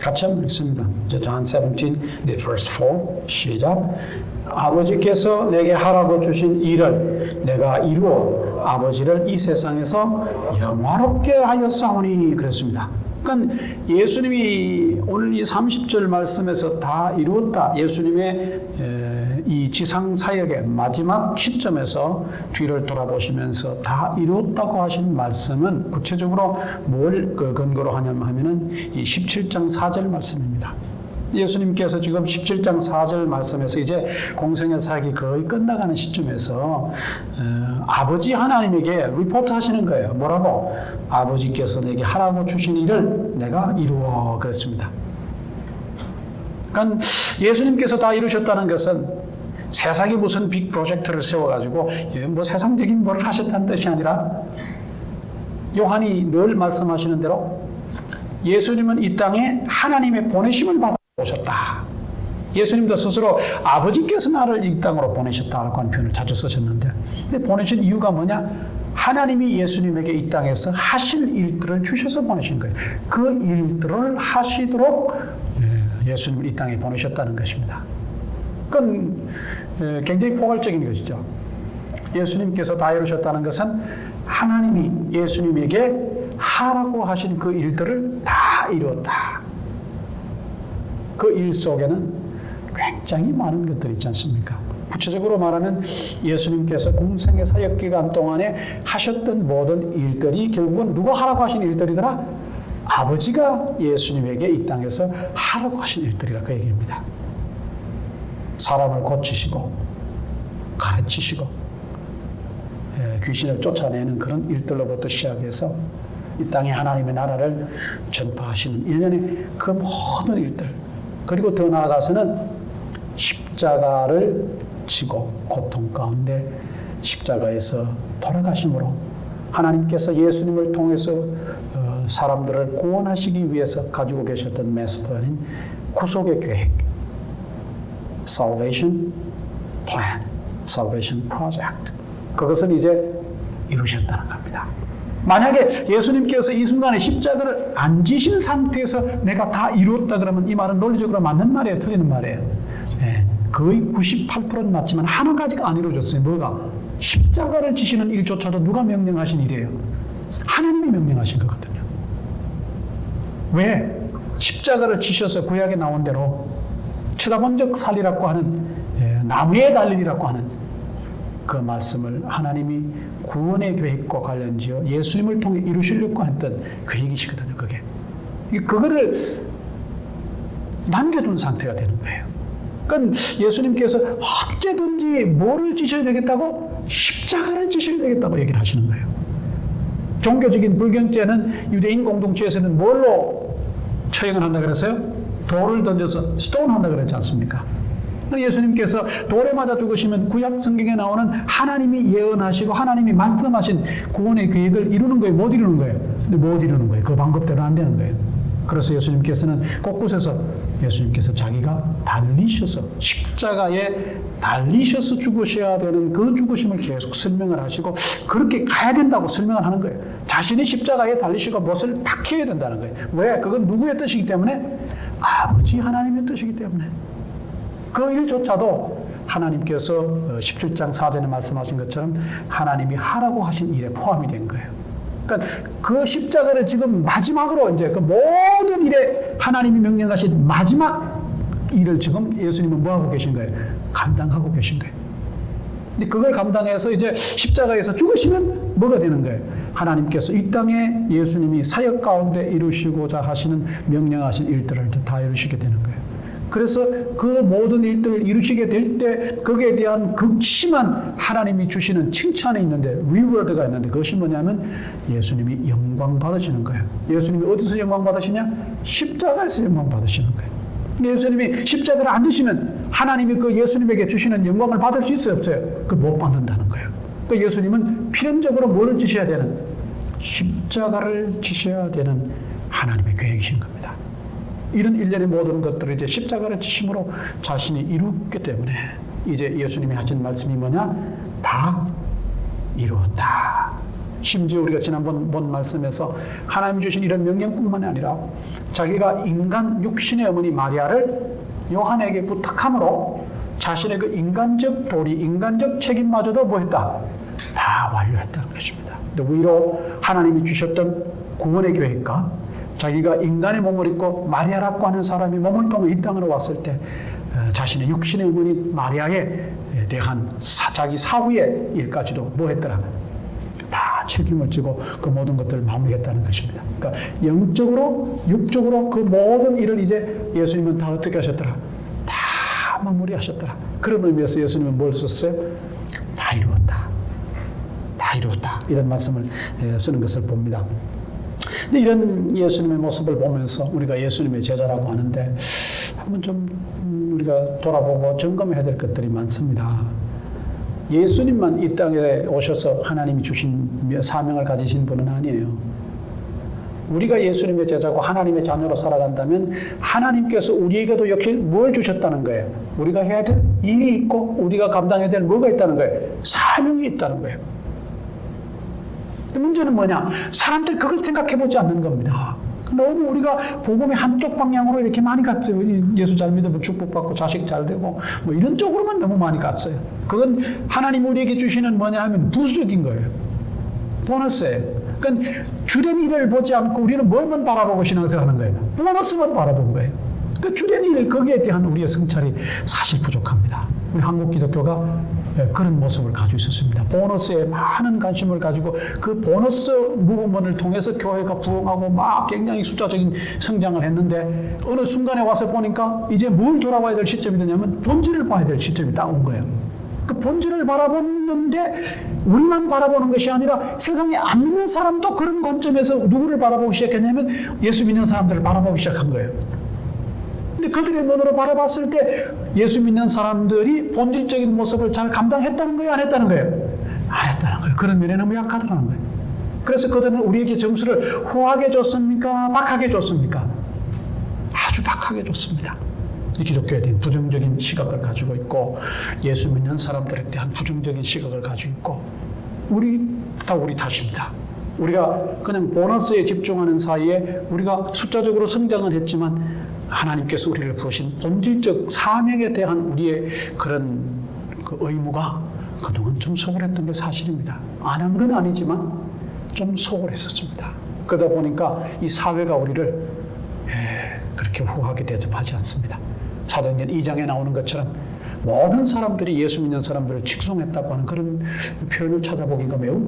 같이 한번 읽습니다. John 17, verse 4. 시작. 아버지께서 내게 하라고 주신 일을 내가 이루어 아버지를 이 세상에서 영화롭게 하였사오니 그랬습니다. 그러니까 예수님이 오늘 이 30절 말씀에서 다 이루었다. 예수님의 이 지상 사역의 마지막 시점에서 뒤를 돌아보시면서 다 이루었다고 하신 말씀은 구체적으로 뭘 근거로 하냐면 이 17장 4절 말씀입니다. 예수님께서 지금 17장 4절 말씀에서 이제 공생의 사역이 거의 끝나가는 시점에서 아버지 하나님에게 리포트 하시는 거예요. 뭐라고? 아버지께서 내게 하라고 주신 일을 내가 이루어 그랬습니다. 그러니까 예수님께서 다 이루셨다는 것은 세상에 무슨 빅 프로젝트를 세워가지고 뭐 세상적인 뭘 하셨다는 뜻이 아니라 요한이 늘 말씀하시는 대로 예수님은 이 땅에 하나님의 보내심을 받아 오셨다. 예수님도 스스로 아버지께서 나를 이 땅으로 보내셨다라고 하는 표현을 자주 쓰셨는데, 근데 보내신 이유가 뭐냐? 하나님이 예수님에게 이 땅에서 하실 일들을 주셔서 보내신 거예요. 그 일들을 하시도록 예수님을 이 땅에 보내셨다는 것입니다. 그건 굉장히 포괄적인 것이죠. 예수님께서 다 이루셨다는 것은 하나님이 예수님에게 하라고 하신 그 일들을 다 이루었다. 그 일 속에는 굉장히 많은 것들이 있지 않습니까? 구체적으로 말하면 예수님께서 공생의 사역 기간 동안에 하셨던 모든 일들이 결국은 누가 하라고 하신 일들이더라? 아버지가 예수님에게 이 땅에서 하라고 하신 일들이라 그 얘기입니다. 사람을 고치시고 가르치시고 귀신을 쫓아내는 그런 일들로부터 시작해서 이 땅에 하나님의 나라를 전파하시는 일련의 그 모든 일들, 그리고 더 나아가서는 십자가를 지고 고통 가운데 십자가에서 돌아가심으로 하나님께서 예수님을 통해서 사람들을 구원하시기 위해서 가지고 계셨던 메시지인 구속의 계획, Salvation Plan, Salvation Project, 그것을 이제 이루셨다는 겁니다. 만약에 예수님께서 이 순간에 십자가를 안 지신 상태에서 내가 다 이루었다 그러면 이 말은 논리적으로 맞는 말이에요? 틀리는 말이에요? 거의 98%는 맞지만 하나 가지가 안 이루어졌어요. 뭐가? 십자가를 지시는 일조차도 누가 명령하신 일이에요? 하나님이 명령하신 거거든요. 왜? 십자가를 지셔서 구약에 나온 대로 쳐다본 적 살리라고 하는 나무에 달리라고 하는 그 말씀을 하나님이 구원의 계획과 관련지어 예수님을 통해 이루시려고 했던 계획이시거든요. 그거를 남겨둔 상태가 되는 거예요. 그러니까 예수님께서 어째든지 뭐를 지셔야 되겠다고? 십자가를 지셔야 되겠다고 얘기를 하시는 거예요. 종교적인 불경죄는 유대인 공동체에서는 뭘로 처형을 한다 그랬어요? 돌을 던져서 스톤 한다 그랬지 않습니까? 예수님께서 돌에 맞아 죽으시면 구약 성경에 나오는 하나님이 예언하시고 하나님이 말씀하신 구원의 계획을 이루는 거예요? 못 이루는 거예요? 근데 못 이루는 거예요. 그 방법대로 안 되는 거예요. 그래서 예수님께서는 곳곳에서 예수님께서 자기가 달리셔서 십자가에 달리셔서 죽으셔야 되는 그 죽으심을 계속 설명을 하시고 그렇게 가야 된다고 설명을 하는 거예요. 자신이 십자가에 달리시고 못을 박혀야 된다는 거예요. 왜? 그건 누구의 뜻이기 때문에? 아버지 하나님의 뜻이기 때문에. 그 일조차도 하나님께서 17장 4절에 말씀하신 것처럼 하나님이 하라고 하신 일에 포함이 된 거예요. 그러니까 그 십자가를 지금 마지막으로 이제 그 모든 일에 하나님이 명령하신 마지막 일을 지금 예수님은 뭐하고 계신 거예요? 감당하고 계신 거예요. 근데 그걸 감당해서 이제 십자가에서 죽으시면 뭐가 되는 거예요? 하나님께서 이 땅에 예수님이 사역 가운데 이루시고자 하시는 명령하신 일들을 다 이루시게 되는 거예요. 그래서 그 모든 일들을 이루시게 될 때 거기에 대한 극심한 하나님이 주시는 칭찬이 있는데 리워드가 있는데 그것이 뭐냐면 예수님이 영광 받으시는 거예요. 예수님이 어디서 영광 받으시냐? 십자가에서 영광 받으시는 거예요. 예수님이 십자가를 안 지시면 하나님이 그 예수님에게 주시는 영광을 받을 수 있어요? 없어요? 그 못 받는다는 거예요. 그 예수님은 필연적으로 뭐를 지셔야 되는? 십자가를 지셔야 되는 하나님의 계획이신 겁니다. 이런 일련의 모든 것들을 이제 십자가를 지심으로 자신이 이루었기 때문에 이제 예수님이 하신 말씀이 뭐냐? 다 이루었다. 심지어 우리가 지난번 본 말씀에서 하나님 주신 이런 명령뿐만 아니라 자기가 인간 육신의 어머니 마리아를 요한에게 부탁함으로 자신의 그 인간적 도리, 인간적 책임마저도 뭐 했다? 다 완료했다는 것입니다. 근데 위로 하나님이 주셨던 구원의 계획과 자기가 인간의 몸을 입고 마리아라고 하는 사람이 몸을 통해 이 땅으로 왔을 때 자신의 육신의 어머니 마리아에 대한 자기 사후의 일까지도 뭐 했더라? 다 책임을 지고 그 모든 것들을 마무리했다는 것입니다. 그러니까 영적으로, 육적으로 그 모든 일을 이제 예수님은 다 어떻게 하셨더라? 다 마무리하셨더라. 그런 의미에서 예수님은 뭘 썼어요? 다 이루었다. 다 이루었다. 이런 말씀을 쓰는 것을 봅니다. 근데 이런 예수님의 모습을 보면서 우리가 예수님의 제자라고 하는데 한번 좀 우리가 돌아보고 점검해야 될 것들이 많습니다. 예수님만 이 땅에 오셔서 하나님이 주신 사명을 가지신 분은 아니에요. 우리가 예수님의 제자고 하나님의 자녀로 살아간다면 하나님께서 우리에게도 역시 뭘 주셨다는 거예요? 우리가 해야 될 일이 있고 우리가 감당해야 될 뭐가 있다는 거예요? 사명이 있다는 거예요. 문제는 뭐냐? 사람들이 그걸 생각해보지 않는 겁니다. 너무 우리가 복음의 한쪽 방향으로 이렇게 많이 갔어요. 예수 잘 믿으면 축복받고 자식 잘 되고 뭐 이런 쪽으로만 너무 많이 갔어요. 그건 하나님 우리에게 주시는 뭐냐 하면 부수적인 거예요. 보너스예요. 그러니까 주된 일을 보지 않고 우리는 뭘만 바라보고 신앙생활하는 거예요? 보너스만 바라본 거예요. 그 주된 일 거기에 대한 우리의 성찰이 사실 부족합니다. 우리 한국 기독교가 그런 모습을 가지고 있었습니다. 보너스에 많은 관심을 가지고 그 보너스 무브먼을 통해서 교회가 부흥하고 막 굉장히 숫자적인 성장을 했는데 어느 순간에 와서 보니까 이제 뭘 돌아봐야 될 시점이 되냐면 본질을 봐야 될 시점이 딱 온 거예요. 그 본질을 바라보는데 우리만 바라보는 것이 아니라 세상에 안 믿는 사람도 그런 관점에서 누구를 바라보기 시작했냐면 예수 믿는 사람들을 바라보기 시작한 거예요. 근데 그들의 눈으로 바라봤을 때 예수 믿는 사람들이 본질적인 모습을 잘 감당했다는 거예요? 안 했다는 거예요? 안 했다는 거예요. 그런 면에 너무 약하다는 거예요. 그래서 그들은 우리에게 점수를 후하게 줬습니까? 박하게 줬습니까? 아주 박하게 줬습니다. 이 기독교에 대한 부정적인 시각을 가지고 있고 예수 믿는 사람들에 대한 부정적인 시각을 가지고 있고 우리 탓입니다. 우리가 그냥 보너스에 집중하는 사이에 우리가 숫자적으로 성장은 했지만 하나님께서 우리를 부으신 본질적 사명에 대한 우리의 그런 그 의무가 그동안 좀 소홀했던 게 사실입니다. 안 한 건 아니지만 좀 소홀했었습니다. 그러다 보니까 이 사회가 우리를 그렇게 후하게 대접하지 않습니다. 사도행전 2장에 나오는 것처럼 모든 사람들이 예수 믿는 사람들을 칭송했다고 하는 그런 표현을 찾아보기가 매우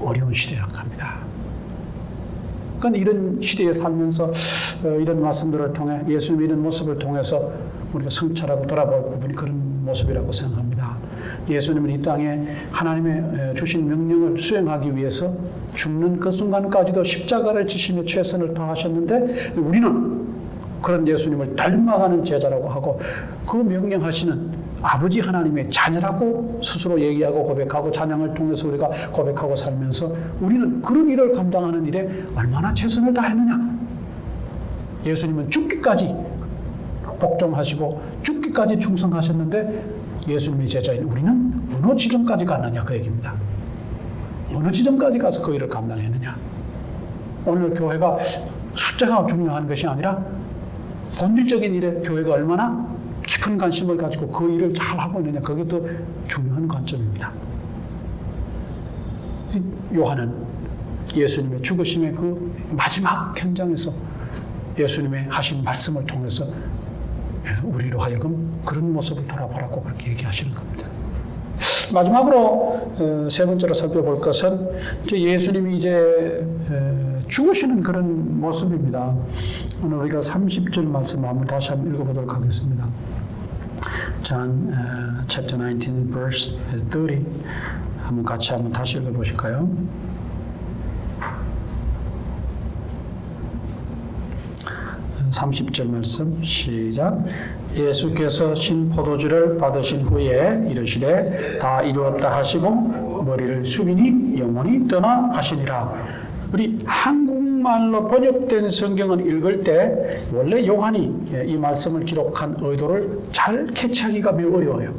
어려운 시대라고 합니다. 그러니까 이런 시대에 살면서 이런 말씀들을 통해 예수님 이런 모습을 통해서 우리가 성찰하고 돌아볼 부분이 그런 모습이라고 생각합니다. 예수님은 이 땅에 하나님의 주신 명령을 수행하기 위해서 죽는 그 순간까지도 십자가를 지시며 최선을 다하셨는데 우리는 그런 예수님을 닮아가는 제자라고 하고 그 명령하시는 아버지 하나님의 자녀라고 스스로 얘기하고 고백하고 찬양을 통해서 우리가 고백하고 살면서 우리는 그런 일을 감당하는 일에 얼마나 최선을 다했느냐. 예수님은 죽기까지 복종하시고 죽기까지 충성하셨는데 예수님의 제자인 우리는 어느 지점까지 갔느냐 그 얘기입니다. 어느 지점까지 가서 그 일을 감당했느냐. 오늘 교회가 숫자가 중요한 것이 아니라 본질적인 일에 교회가 얼마나 깊은 관심을 가지고 그 일을 잘하고 있느냐 그게 더 중요한 관점입니다. 요한은 예수님의 죽으심의 그 마지막 현장에서 예수님의 하신 말씀을 통해서 우리로 하여금 그런 모습을 돌아보라고 그렇게 얘기하시는 겁니다. 마지막으로 세 번째로 살펴볼 것은 예수님이 이제 죽으시는 그런 모습입니다. 오늘 우리가 30절 말씀 한번 다시 한번 읽어보도록 하겠습니다. John chapter 19 verse 30 한번 같이 한번 다시 읽어보실까요? (30절) 말씀 시작. 예수께서 신 포도주를 받으신 후에 이르시되 다 이루었다 하시고 머리를 숙이니 영혼이 떠나가시니라. 우리 한국말로 번역된 성경을 읽을 때 원래 요한이 이 말씀을 기록한 의도를 잘 캐치하기가 매우 어려워요.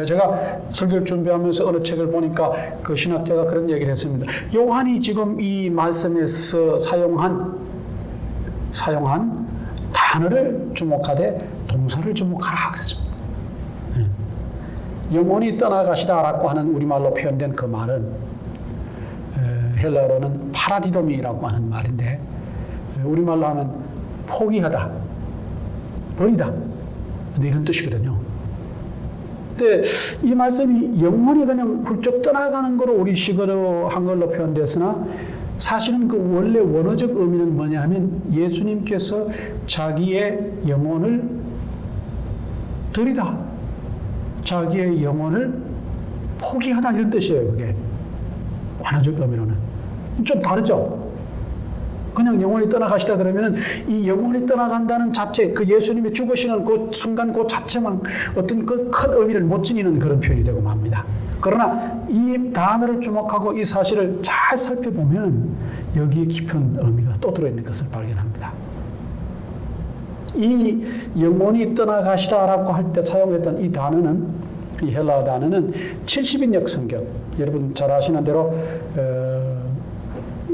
제가 설교를 준비하면서 어느 책을 보니까 그 신학자가 그런 얘기를 했습니다. 요한이 지금 이 말씀에서 사용한 단어를 주목하되 동사를 주목하라 그랬습니다. 영혼이 떠나가시다라고 하는 우리말로 표현된 그 말은 헬라어로는 파라디도미라고 하는 말인데 우리말로 하면 포기하다, 버리다 이런 뜻이거든요. 근데 이 말씀이 영혼이 그냥 훌쩍 떠나가는 거로 우리식으로 한글로 표현됐으나 사실은 그 원래 원어적 의미는 뭐냐 하면 예수님께서 자기의 영혼을 드리다, 자기의 영혼을 포기하다 이런 뜻이에요. 그게 원어적 의미로는 좀 다르죠. 그냥 영혼이 떠나가시다 그러면은 이 영혼이 떠나간다는 자체, 그 예수님이 죽으시는 그 순간 그 자체만 어떤 그 큰 의미를 못 지니는 그런 표현이 되고 맙니다. 그러나 이 단어를 주목하고 이 사실을 잘 살펴보면 여기에 깊은 의미가 또 들어있는 것을 발견합니다. 이 영혼이 떠나가시다라고 할 때 사용했던 이 단어는, 이 헬라어 단어는 70인역 성경, 여러분 잘 아시는 대로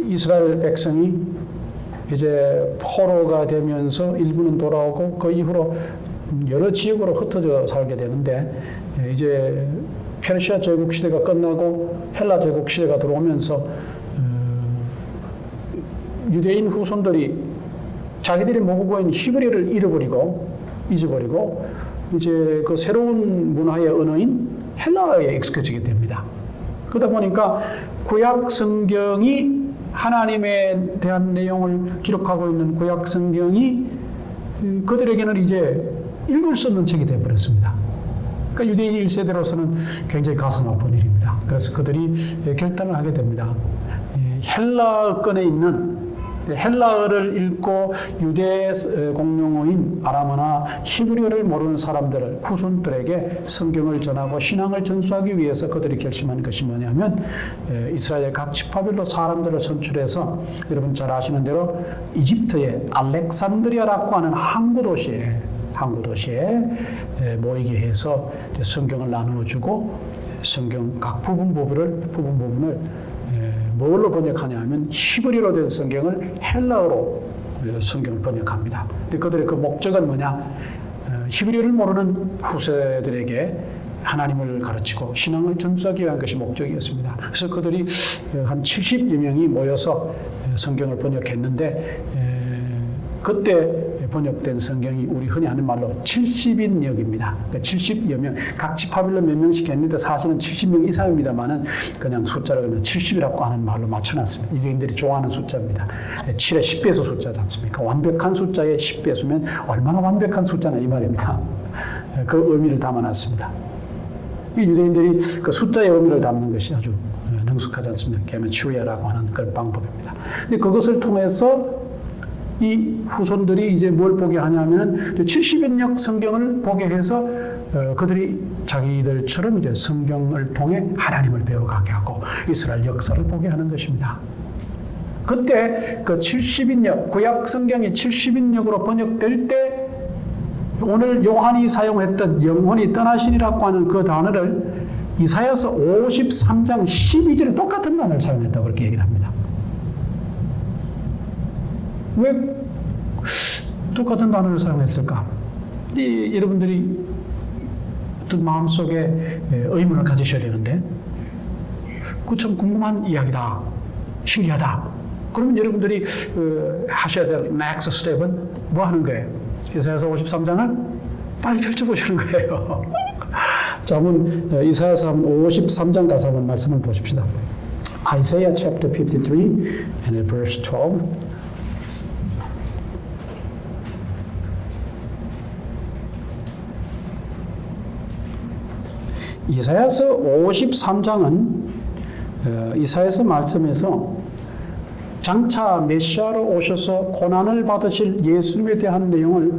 이스라엘 백성이 이제 포로가 되면서 일부는 돌아오고 그 이후로 여러 지역으로 흩어져 살게 되는데, 이제 페르시아 제국 시대가 끝나고 헬라 제국 시대가 들어오면서 유대인 후손들이 자기들이 모국어인 히브리어를 잊어버리고 이제 그 새로운 문화의 언어인 헬라어에 익숙해지게 됩니다. 그러다 보니까 구약 성경이 하나님에 대한 내용을 기록하고 있는 구약 성경이 그들에게는 이제 읽을 수 없는 책이 되어버렸습니다. 그러니까 유대인 1세대로서는 굉장히 가슴 아픈 일입니다. 그래서 그들이 결단을 하게 됩니다. 헬라어권에 있는 헬라어를 읽고 유대 공용어인 아람어나 히브리어를 모르는 사람들을, 후손들에게 성경을 전하고 신앙을 전수하기 위해서 그들이 결심한 것이 뭐냐면 이스라엘 각 지파별로 사람들을 선출해서 여러분 잘 아시는 대로 이집트의 알렉산드리아라고 하는 항구 도시에 모이게 해서 성경을 나누어 주고 성경 각 부분 부분을 뭘로 번역하냐 하면 히브리어로 된 성경을 헬라어로 성경을 번역합니다. 근데 그들의 그 목적은 뭐냐? 히브리어를 모르는 후세들에게 하나님을 가르치고 신앙을 전수하기 위한 것이 목적이었습니다. 그래서 그들이 한 70여 명이 모여서 성경을 번역했는데, 그때 번역된 성경이 우리 흔히 하는 말로 70인역입니다. 그러니까 70여 명, 각 지파별로 몇 명씩 했는데 사실은 70명 이상입니다만은 그냥 숫자를 그냥 70이라고 하는 말로 맞춰놨습니다. 유대인들이 좋아하는 숫자입니다. 7의 10배수 숫자지 않습니까? 완벽한 숫자의 10배수면 얼마나 완벽한 숫자냐 이 말입니다. 그 의미를 담아놨습니다. 이 유대인들이 그 숫자의 의미를 담는 것이 아주 능숙하지 않습니까? 게메추리아라고 하는 그런 방법입니다. 근데 그것을 통해서 이 후손들이 이제 뭘 보게 하냐면 70인역 성경을 보게 해서 그들이 자기들처럼 이제 성경을 통해 하나님을 배워가게 하고 이스라엘 역사를 보게 하는 것입니다. 그때 그 70인역, 구약 성경이 70인역으로 번역될 때 오늘 요한이 사용했던 영혼이 떠나시니라고 하는 그 단어를 이사야서 53장 12절에 똑같은 단어를 사용했다고 그렇게 얘기를 합니다. 왜 똑같은 단어를 사용했을까? 여러분들이 어떤 마음속에 의문을 가지셔야 되는데, 그거 참 궁금한 이야기다, 신기하다. 그러면 여러분들이 하셔야 될 next step은 뭐 하는 거예요? 이사야서 53장을 빨리 펼쳐보시는 거예요. 자, 한번 이사야서 53장 가서 한번 말씀을 보십시다. Isaiah chapter 53 and verse 12. 이사야서 53장은 이사야서 말씀에서 장차 메시아로 오셔서 고난을 받으실 예수님에 대한 내용을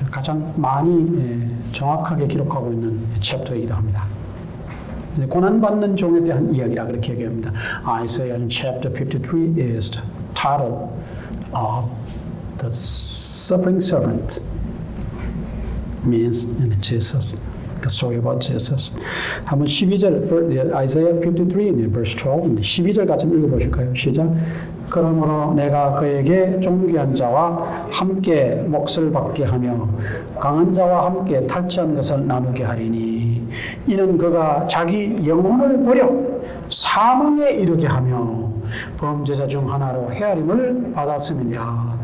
가장 많이 정확하게 기록하고 있는 챕터이기도 합니다. 고난받는 종에 대한 이야기라 그렇게 얘기합니다. Isaiah chapter 53 is the title of the suffering servant. Means in Jesus. The story about Jesus. 한번 12절, Isaiah 53, verse 12, 12절 같이 읽어보실까요? 시작. 그러므로 내가 그에게 존귀한 자와 함께 몫을 받게 하며 강한 자와 함께 탈취한 것을 나누게 하리니 이는 그가 자기 영혼을 버려 사망에 이르게 하며 범죄자 중 하나로 헤아림을 받았음이니라.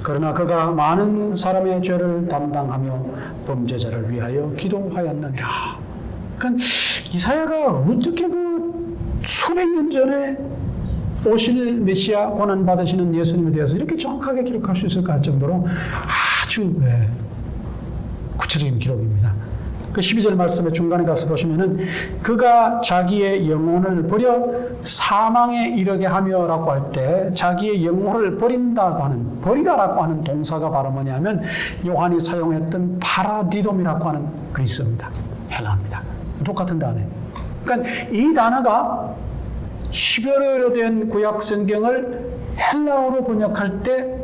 그러나 그가 많은 사람의 죄를 담당하며 범죄자를 위하여 기도하였느니라. 그러니까 이사야가 어떻게 그 수백 년 전에 오실 메시아 고난 받으시는 예수님에 대해서 이렇게 정확하게 기록할 수 있을까 할 정도로 아주 구체적인 기록입니다. 그 12절 말씀의 중간에 가서 보시면은 그가 자기의 영혼을 버려 사망에 이르게 하며라고 할 때 자기의 영혼을 버리다라고 하는 동사가 바로 뭐냐면 요한이 사용했던 파라디돔이라고 하는 그리스어입니다. 헬라어입니다. 똑같은 단어예요. 그러니까 이 단어가 히브리어로 된 구약 성경을 헬라어로 번역할 때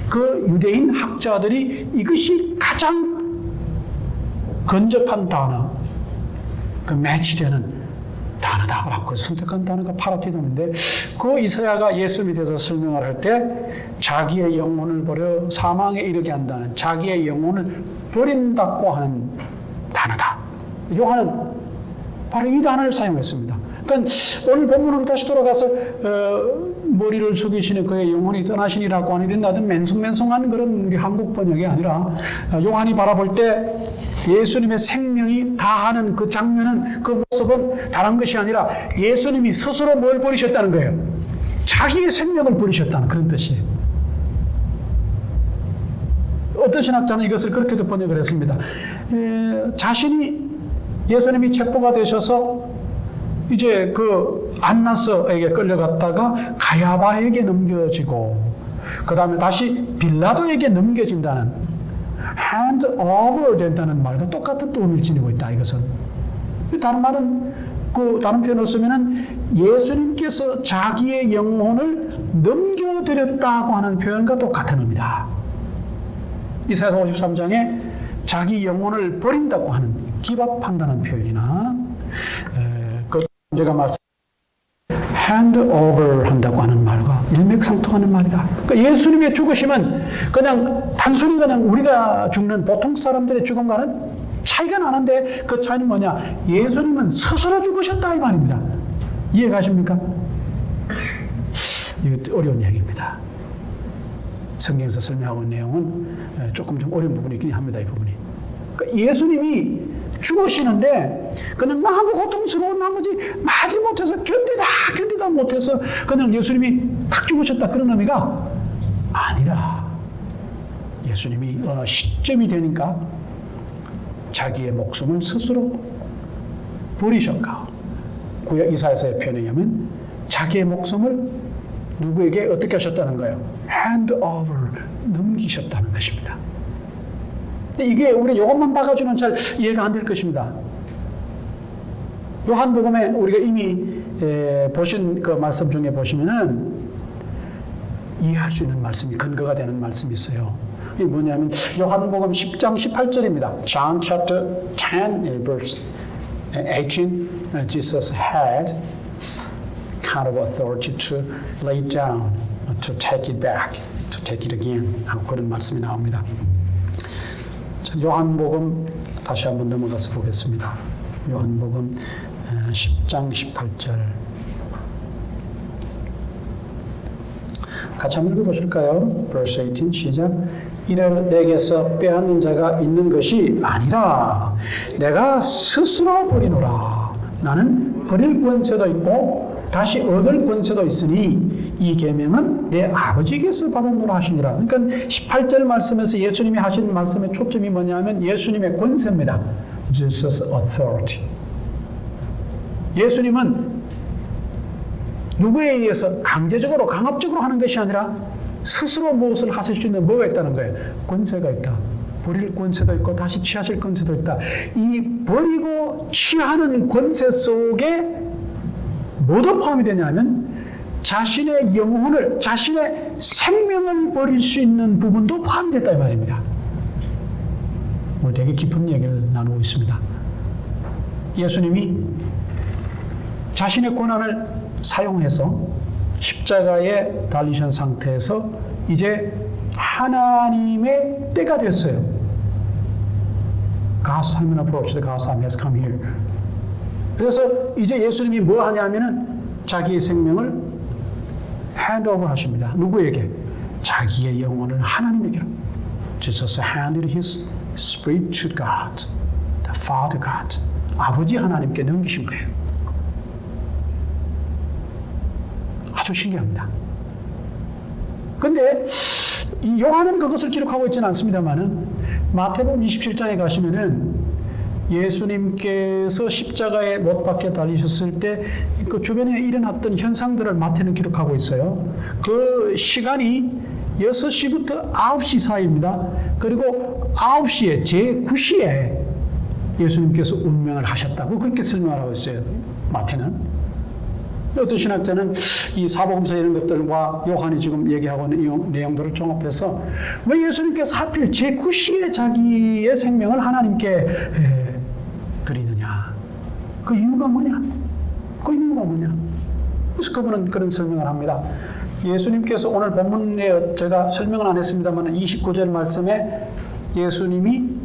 그 유대인 학자들이 이것이 가장 근접한 단어, 그 매치되는 단어다라고 선택한 단어가 파라디돔인데, 그 이사야가 예수님에 대해서 설명을 할 때 자기의 영혼을 버려 사망에 이르게 한다는, 자기의 영혼을 버린다고 하는 단어다. 요한은 바로 이 단어를 사용했습니다. 그러니까 오늘 본문으로 다시 돌아가서 머리를 숙이시는 그의 영혼이 떠나시니라고 하는 이런 나도 맨송맨송한 그런 우리 한국 번역이 아니라, 요한이 바라볼 때 예수님의 생명이 다하는 그 장면은, 그 모습은 다른 것이 아니라 예수님이 스스로 뭘 버리셨다는 거예요. 자기의 생명을 버리셨다는 그런 뜻이에요. 어떤 신학자는 이것을 그렇게도 번역을 했습니다. 예수님이 체포가 되셔서 이제 그 안나스에게 끌려갔다가 가야바에게 넘겨지고, 그 다음에 다시 빌라도에게 넘겨진다는, hand over 된다는 말과 똑같은 또 의미를 지니고 있다. 이것은 다른 말은, 그 다른 표현을 쓰면은 예수님께서 자기의 영혼을 넘겨드렸다고 하는 표현과 똑같은 의미다. 이사야 53장에 자기 영혼을 버린다고 하는, 기밥한다는 표현이나, 제가 말씀 hand over 한다고 하는 말과 일맥상통하는 말이다. 그러니까 예수님의 죽으심은 그냥 단순히 그냥 우리가 죽는 보통 사람들의 죽음과는 차이가 나는데, 그 차이는 뭐냐? 예수님은 스스로 죽으셨다 이 말입니다. 이해가십니까? 이거 어려운 얘기입니다. 성경에서 설명하고 있는 내용은 조금 좀 어려운 부분이 있긴 합니다. 이 부분이. 그러니까 예수님이 죽으시는데 그냥 너무 고통스러운 나머지 마지 못해서 견디다 못해서 그냥 예수님이 탁 죽으셨다, 그런 의미가 아니라, 예수님이 어느 시점이 되니까 자기의 목숨을 스스로 버리셨고, 구약 이사야서의 표현에 의하면 자기의 목숨을 누구에게 어떻게 하셨다는 거예요? hand over, 넘기셨다는 것입니다. 이게 우리 이것만 봐가지고는 잘 이해가 안 될 것입니다. 요한복음에 우리가 이미 보신 그 말씀 중에 보시면은 이해할 수 있는 말씀이, 근거가 되는 말씀이 있어요. 이게 뭐냐면 요한복음 10장 18절입니다. John chapter 10 verse 18, Jesus had kind of authority to lay it down, to take it back, to take it again 하고 그런 말씀이 나옵니다. 요한복음 다시 한번 넘어가서 보겠습니다. 요한복음 10장 18절 같이 한번 읽어보실까요? Verse 18 시작. 이를 내게서 빼앗는 자가 있는 것이 아니라 내가 스스로 버리노라. 나는 버릴 권세도 있고 다시 얻을 권세도 있으니 이 계명은 내 아버지께서 받았노라 하시니라. 그러니까 18절 말씀에서 예수님이 하신 말씀의 초점이 뭐냐면 예수님의 권세입니다. Jesus authority. 예수님은 누구에 의해서 강제적으로 강압적으로 하는 것이 아니라 스스로 무엇을 하실 수 있는 뭐가 있다는 거예요? 권세가 있다. 버릴 권세도 있고 다시 취하실 권세도 있다. 이 버리고 취하는 권세 속에 뭐도 포함이 되냐면 자신의 영혼을, 자신의 생명을 버릴 수 있는 부분도 포함됐다 이 말입니다. 오늘 되게 깊은 얘기를 나누고 있습니다. 예수님이 자신의 권한을 사용해서 십자가에 달리신 상태에서 이제 하나님의 때가 됐어요. God's time has approached. God's time has come here. 그래서 이제 예수님이 뭐 하냐면은 자기의 생명을 핸드오버 하십니다. 누구에게? 자기의 영혼을 하나님에게로. Jesus handed his spirit to God, the Father God. 아버지 하나님께 넘기신 거예요. 아주 신기합니다. 그런데 이 요한은 그것을 기록하고 있지는 않습니다만은 마태복음 27장에 가시면은 예수님께서 십자가에 못 박혀 달리셨을 때 그 주변에 일어났던 현상들을 마태는 기록하고 있어요. 그 시간이 6시부터 9시 사이입니다. 그리고 9시에 제9시에 예수님께서 운명을 하셨다고 그렇게 설명을 하고 있어요. 마태는. 어떤 신학자는 이 사복음서 이런 것들과 요한이 지금 얘기하고 있는 내용들을 종합해서 왜 예수님께서 하필 제9시에 자기의 생명을 하나님께 드리느냐. 그 이유가 뭐냐? 그 이유가 뭐냐? 그래서 그분은 그런 설명을 합니다. 예수님께서 오늘 본문에 제가 설명은 안 했습니다만 29절 말씀에 예수님이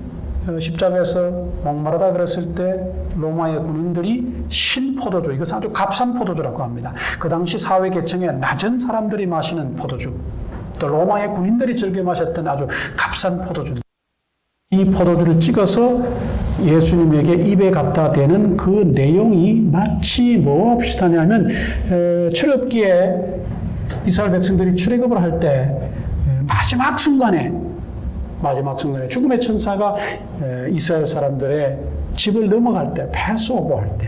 십자가에서 목마르다 그랬을 때 로마의 군인들이 신포도주, 이것은 아주 값싼 포도주라고 합니다. 그 당시 사회 계층에 낮은 사람들이 마시는 포도주, 또 로마의 군인들이 즐겨 마셨던 아주 값싼 포도주. 이 포도주를 찍어서 예수님에게 입에 갖다 대는 그 내용이 마치 뭐와 비슷하냐면 출애굽기에 이스라엘 백성들이 출애굽을 할 때 마지막 순간에 죽음의 천사가 이스라엘 사람들의 집을 넘어갈 때, 패스오버할 때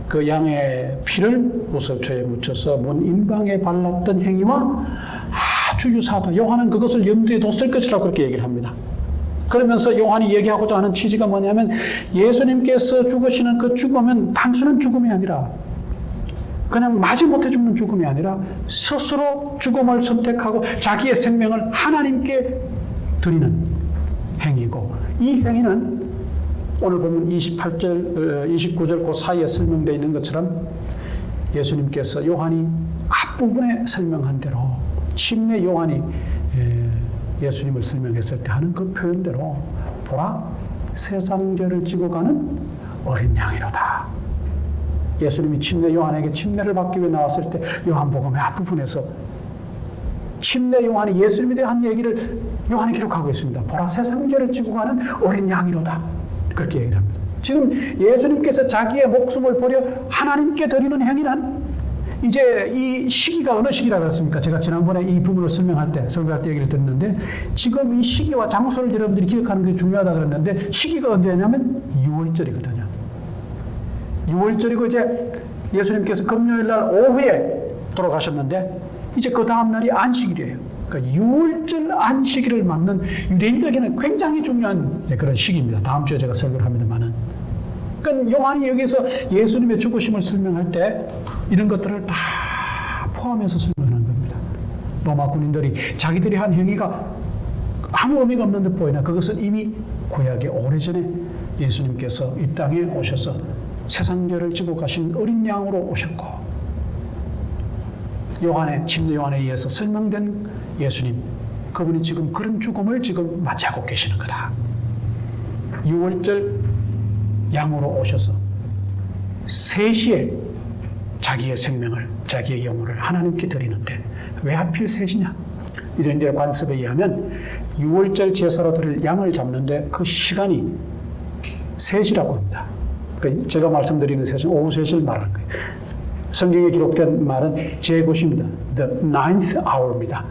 그 양의 피를 우설초에 묻혀서 문 임방에 발랐던 행위와 아주 유사하다. 요한은 그것을 염두에 뒀을 것이라고 그렇게 얘기를 합니다. 그러면서 요한이 얘기하고자 하는 취지가 뭐냐면 예수님께서 죽으시는 그 죽음은 단순한 죽음이 아니라 그냥 마지못해 죽는 죽음이 아니라 스스로 죽음을 선택하고 자기의 생명을 하나님께 드리는 행위고, 이 행위는 오늘 보면 28절, 29절 그 사이에 설명되어 있는 것처럼 예수님께서 요한이 앞부분에 설명한 대로 침례 요한이 예수님을 설명했을 때 하는 그 표현대로 보라, 세상 죄를 지고 가는 어린 양이로다. 예수님이 침례 요한에게 침례를 받기 위해 나왔을 때 요한복음의 앞부분에서 침례 요한이 예수님에 대한 얘기를 요한이 기록하고 있습니다. 보라, 세상 죄를 지고 가는 어린 양이로다. 그렇게 얘기를 합니다. 지금 예수님께서 자기의 목숨을 버려 하나님께 드리는 행위는 이제 이 시기가 어느 시기라고 했습니까? 제가 지난번에 이 부분을 설명할 때, 설교할 때 얘기를 드렸는데 지금 이 시기와 장소를 여러분들이 기억하는 게 중요하다고 그랬는데 시기가 언제냐면 6월절이거든요. 6월절이고 이제 예수님께서 금요일 날 오후에 돌아가셨는데 이제 그 다음 날이 안식일이에요. 그러니까 6월절 안식일을 맞는 유대인들에게는 굉장히 중요한 그런 시기입니다. 다음 주에 제가 설교를 합니다만은. 그러니까 요한이 여기서 예수님의 죽으심을 설명할 때 이런 것들을 다 포함해서 설명하는 겁니다. 로마 군인들이 자기들이 한 행위가 아무 의미가 없는 듯 보이나 그것은 이미 구약의 오래전에 예수님께서 이 땅에 오셔서 세상 죄를 지고 가신 어린 양으로 오셨고 침례 요한에 의해서 설명된 예수님, 그분이 지금 그런 죽음을 지금 맞이하고 계시는 거다. 6월절 양으로 오셔서 3시에 자기의 생명을, 자기의 영혼을 하나님께 드리는데 왜 하필 3시냐? 이런데 관습에 의하면 6월절 제사로 드릴 양을 잡는데 그 시간이 3시라고 합니다. 제가 말씀드리는 3시는 오후 3시를 말하는 거예요. 성경에 기록된 말은 제9시입니다. The ninth hour입니다.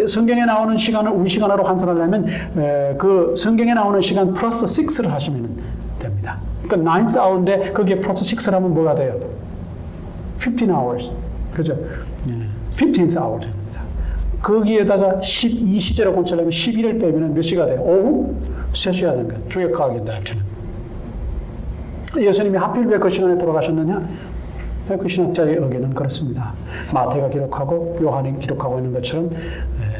성경에 나오는 시간을 우리 시간으로 환산하려면 그 성경에 나오는 시간 플러스 6를 하시면 됩니다. 그러니까 ninth hour인데 거기에 플러스 6를 하면 뭐가 돼요? 15 hours. 그죠? 15th hour 됩니다. 거기에다가 12시제로 공차려면 11을 빼면 몇 시가 돼요? 오후 3시가 되는 거예요. 3 o'clock인데 합치는. 예수님이 하필 왜 그 시간에 돌아가셨느냐? 그 신학자의 의견은 그렇습니다. 마태가 기록하고 요한이 기록하고 있는 것처럼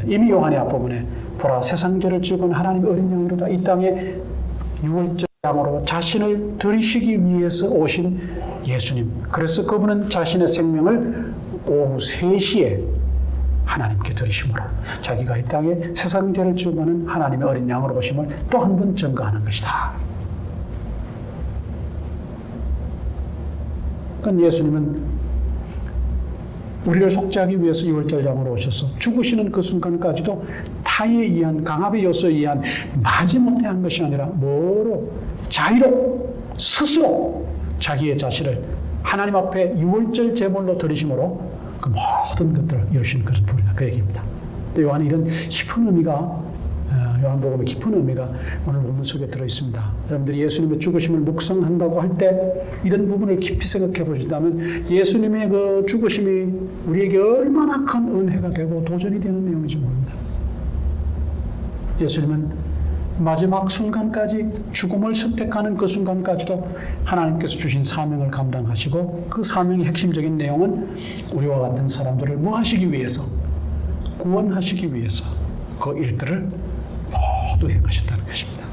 이미 요한의 앞부분에 보라, 세상 죄를 지고 하나님의 어린 양이로다. 이 땅에 6월절 양으로 자신을 드리시기 위해서 오신 예수님. 그래서 그분은 자신의 생명을 오후 3시에 하나님께 드리심으로 자기가 이 땅에 세상 죄를 지고 하나님의 어린 양으로 오심을 또 한 번 증거하는 것이다. 그러니까 예수님은 우리를 속죄하기 위해서 6월절 양으로 오셔서 죽으시는 그 순간까지도 타에 의한, 강압의 요소에 의한 마지못해 한 것이 아니라 뭐로? 자의로 스스로 자기의 자신을 하나님 앞에 유월절 제물로 드리심으로 그 모든 것들을 이루시는 그런 분이다. 그 얘기입니다. 또 요한이 이런 깊은 의미가 요한복음의 깊은 의미가 오늘 본문 속에 들어있습니다. 여러분들이 예수님의 죽으심을 묵상한다고 할 때 이런 부분을 깊이 생각해 보신다면 예수님의 그 죽으심이 우리에게 얼마나 큰 은혜가 되고 도전이 되는 내용인지 모릅니다. 예수님은 마지막 순간까지 죽음을 선택하는 그 순간까지도 하나님께서 주신 사명을 감당하시고 그 사명의 핵심적인 내용은 우리와 같은 사람들을 뭐 하시기 위해서? 구원하시기 위해서 그 일들을 모두 행하셨다는 것입니다.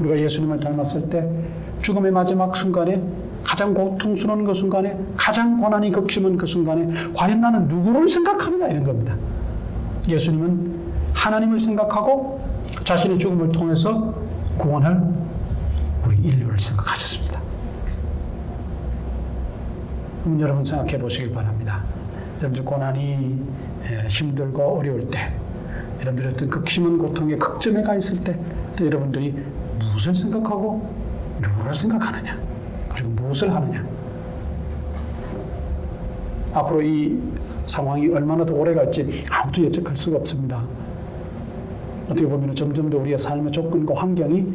우리가 예수님을 닮았을 때 죽음의 마지막 순간에 가장 고통스러운 그 순간에 가장 고난이 극심한 그 순간에 과연 나는 누구를 생각하느냐 이런 겁니다. 예수님은 하나님을 생각하고 자신의 죽음을 통해서 구원할 우리 인류를 생각하셨습니다. 그럼 여러분 생각해 보시길 바랍니다. 여러분들 고난이 힘들고 어려울 때 여러분들이 어떤 극심한 고통의 극점에 가 있을 때 또 여러분들이 무엇을 생각하고 누구를 생각하느냐 그리고 무엇을 하느냐 앞으로 이 상황이 얼마나 더 오래 갈지 아무도 예측할 수가 없습니다. 어떻게 보면 점점 더 우리의 삶의 조건과 환경이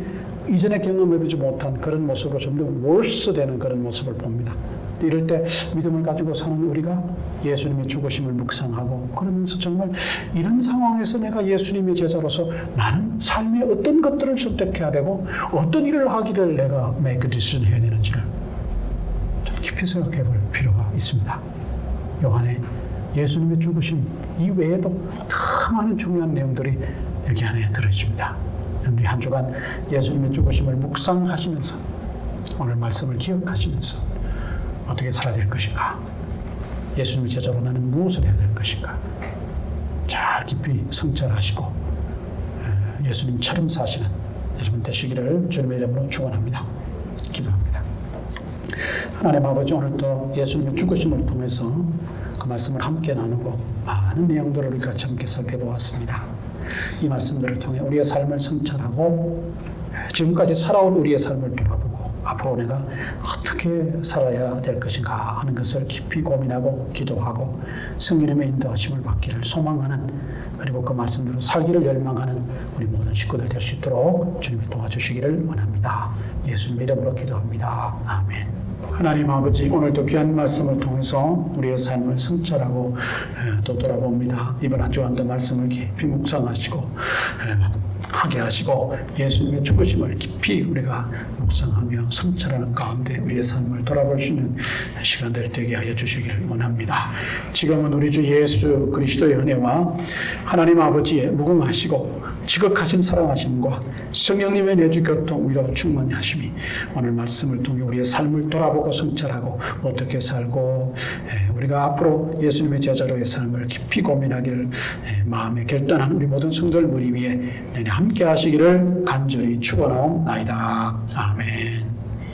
이전에 경험해보지 못한 그런 모습으로 점점 worse되는 그런 모습을 봅니다. 이럴 때 믿음을 가지고 사는 우리가 예수님의 죽으심을 묵상하고 그러면서 정말 이런 상황에서 내가 예수님의 제자로서 나는 삶의 어떤 것들을 선택해야 되고 어떤 일을 하기를 내가 make a decision 해야 되는지를 좀 깊이 생각해 볼 필요가 있습니다. 요한의 예수님의 죽으심 이외에도 더 많은 중요한 내용들이 여기 안에 들어있습니다. 여러분들이 한 주간 예수님의 죽으심을 묵상하시면서 오늘 말씀을 기억하시면서 어떻게 살아야 될 것인가? 예수님의 제자로 나는 무엇을 해야 될 것인가? 잘 깊이 성찰하시고 예수님처럼 사시는 여러분 되시기를 주님의 이름으로 축원합니다. 기도합니다. 하나님 아버지 오늘도 예수님의 죽으심을 통해서 그 말씀을 함께 나누고 많은 내용들을 우리 같이 함께 살펴보았습니다. 이 말씀들을 통해 우리의 삶을 성찰하고 지금까지 살아온 우리의 삶을 돌아보고 앞으로 내가 어떻게 살아야 될 것인가 하는 것을 깊이 고민하고 기도하고 성령님의 인도하심을 받기를 소망하는 그리고 그 말씀대로 살기를 열망하는 우리 모든 식구들 될 수 있도록 주님이 도와주시기를 원합니다. 예수님의 이름으로 기도합니다. 아멘. 하나님 아버지 오늘도 귀한 말씀을 통해서 우리의 삶을 성찰하고 또 돌아봅니다. 이번 한 주간도 말씀을 깊이 묵상하시고 하게 하시고 예수님의 죽으심을 깊이 우리가 묵상하며 성찰하는 가운데 우리의 삶을 돌아볼 수 있는 시간들 되게 하여 주시기를 원합니다. 지금은 우리 주 예수 그리스도의 은혜와 하나님 아버지의 무궁하시고 지극하신 사랑하심과 성령님의 내주 교통 위로 충만히 하심이 오늘 말씀을 통해 우리의 삶을 돌아보고 성찰하고 어떻게 살고 우리가 앞으로 예수님의 제자로의 삶을 깊이 고민하기를 마음에 결단한 우리 모든 성도들 무리 위에 내내 함께 하시기를 간절히 축원하옵나이다. 아멘.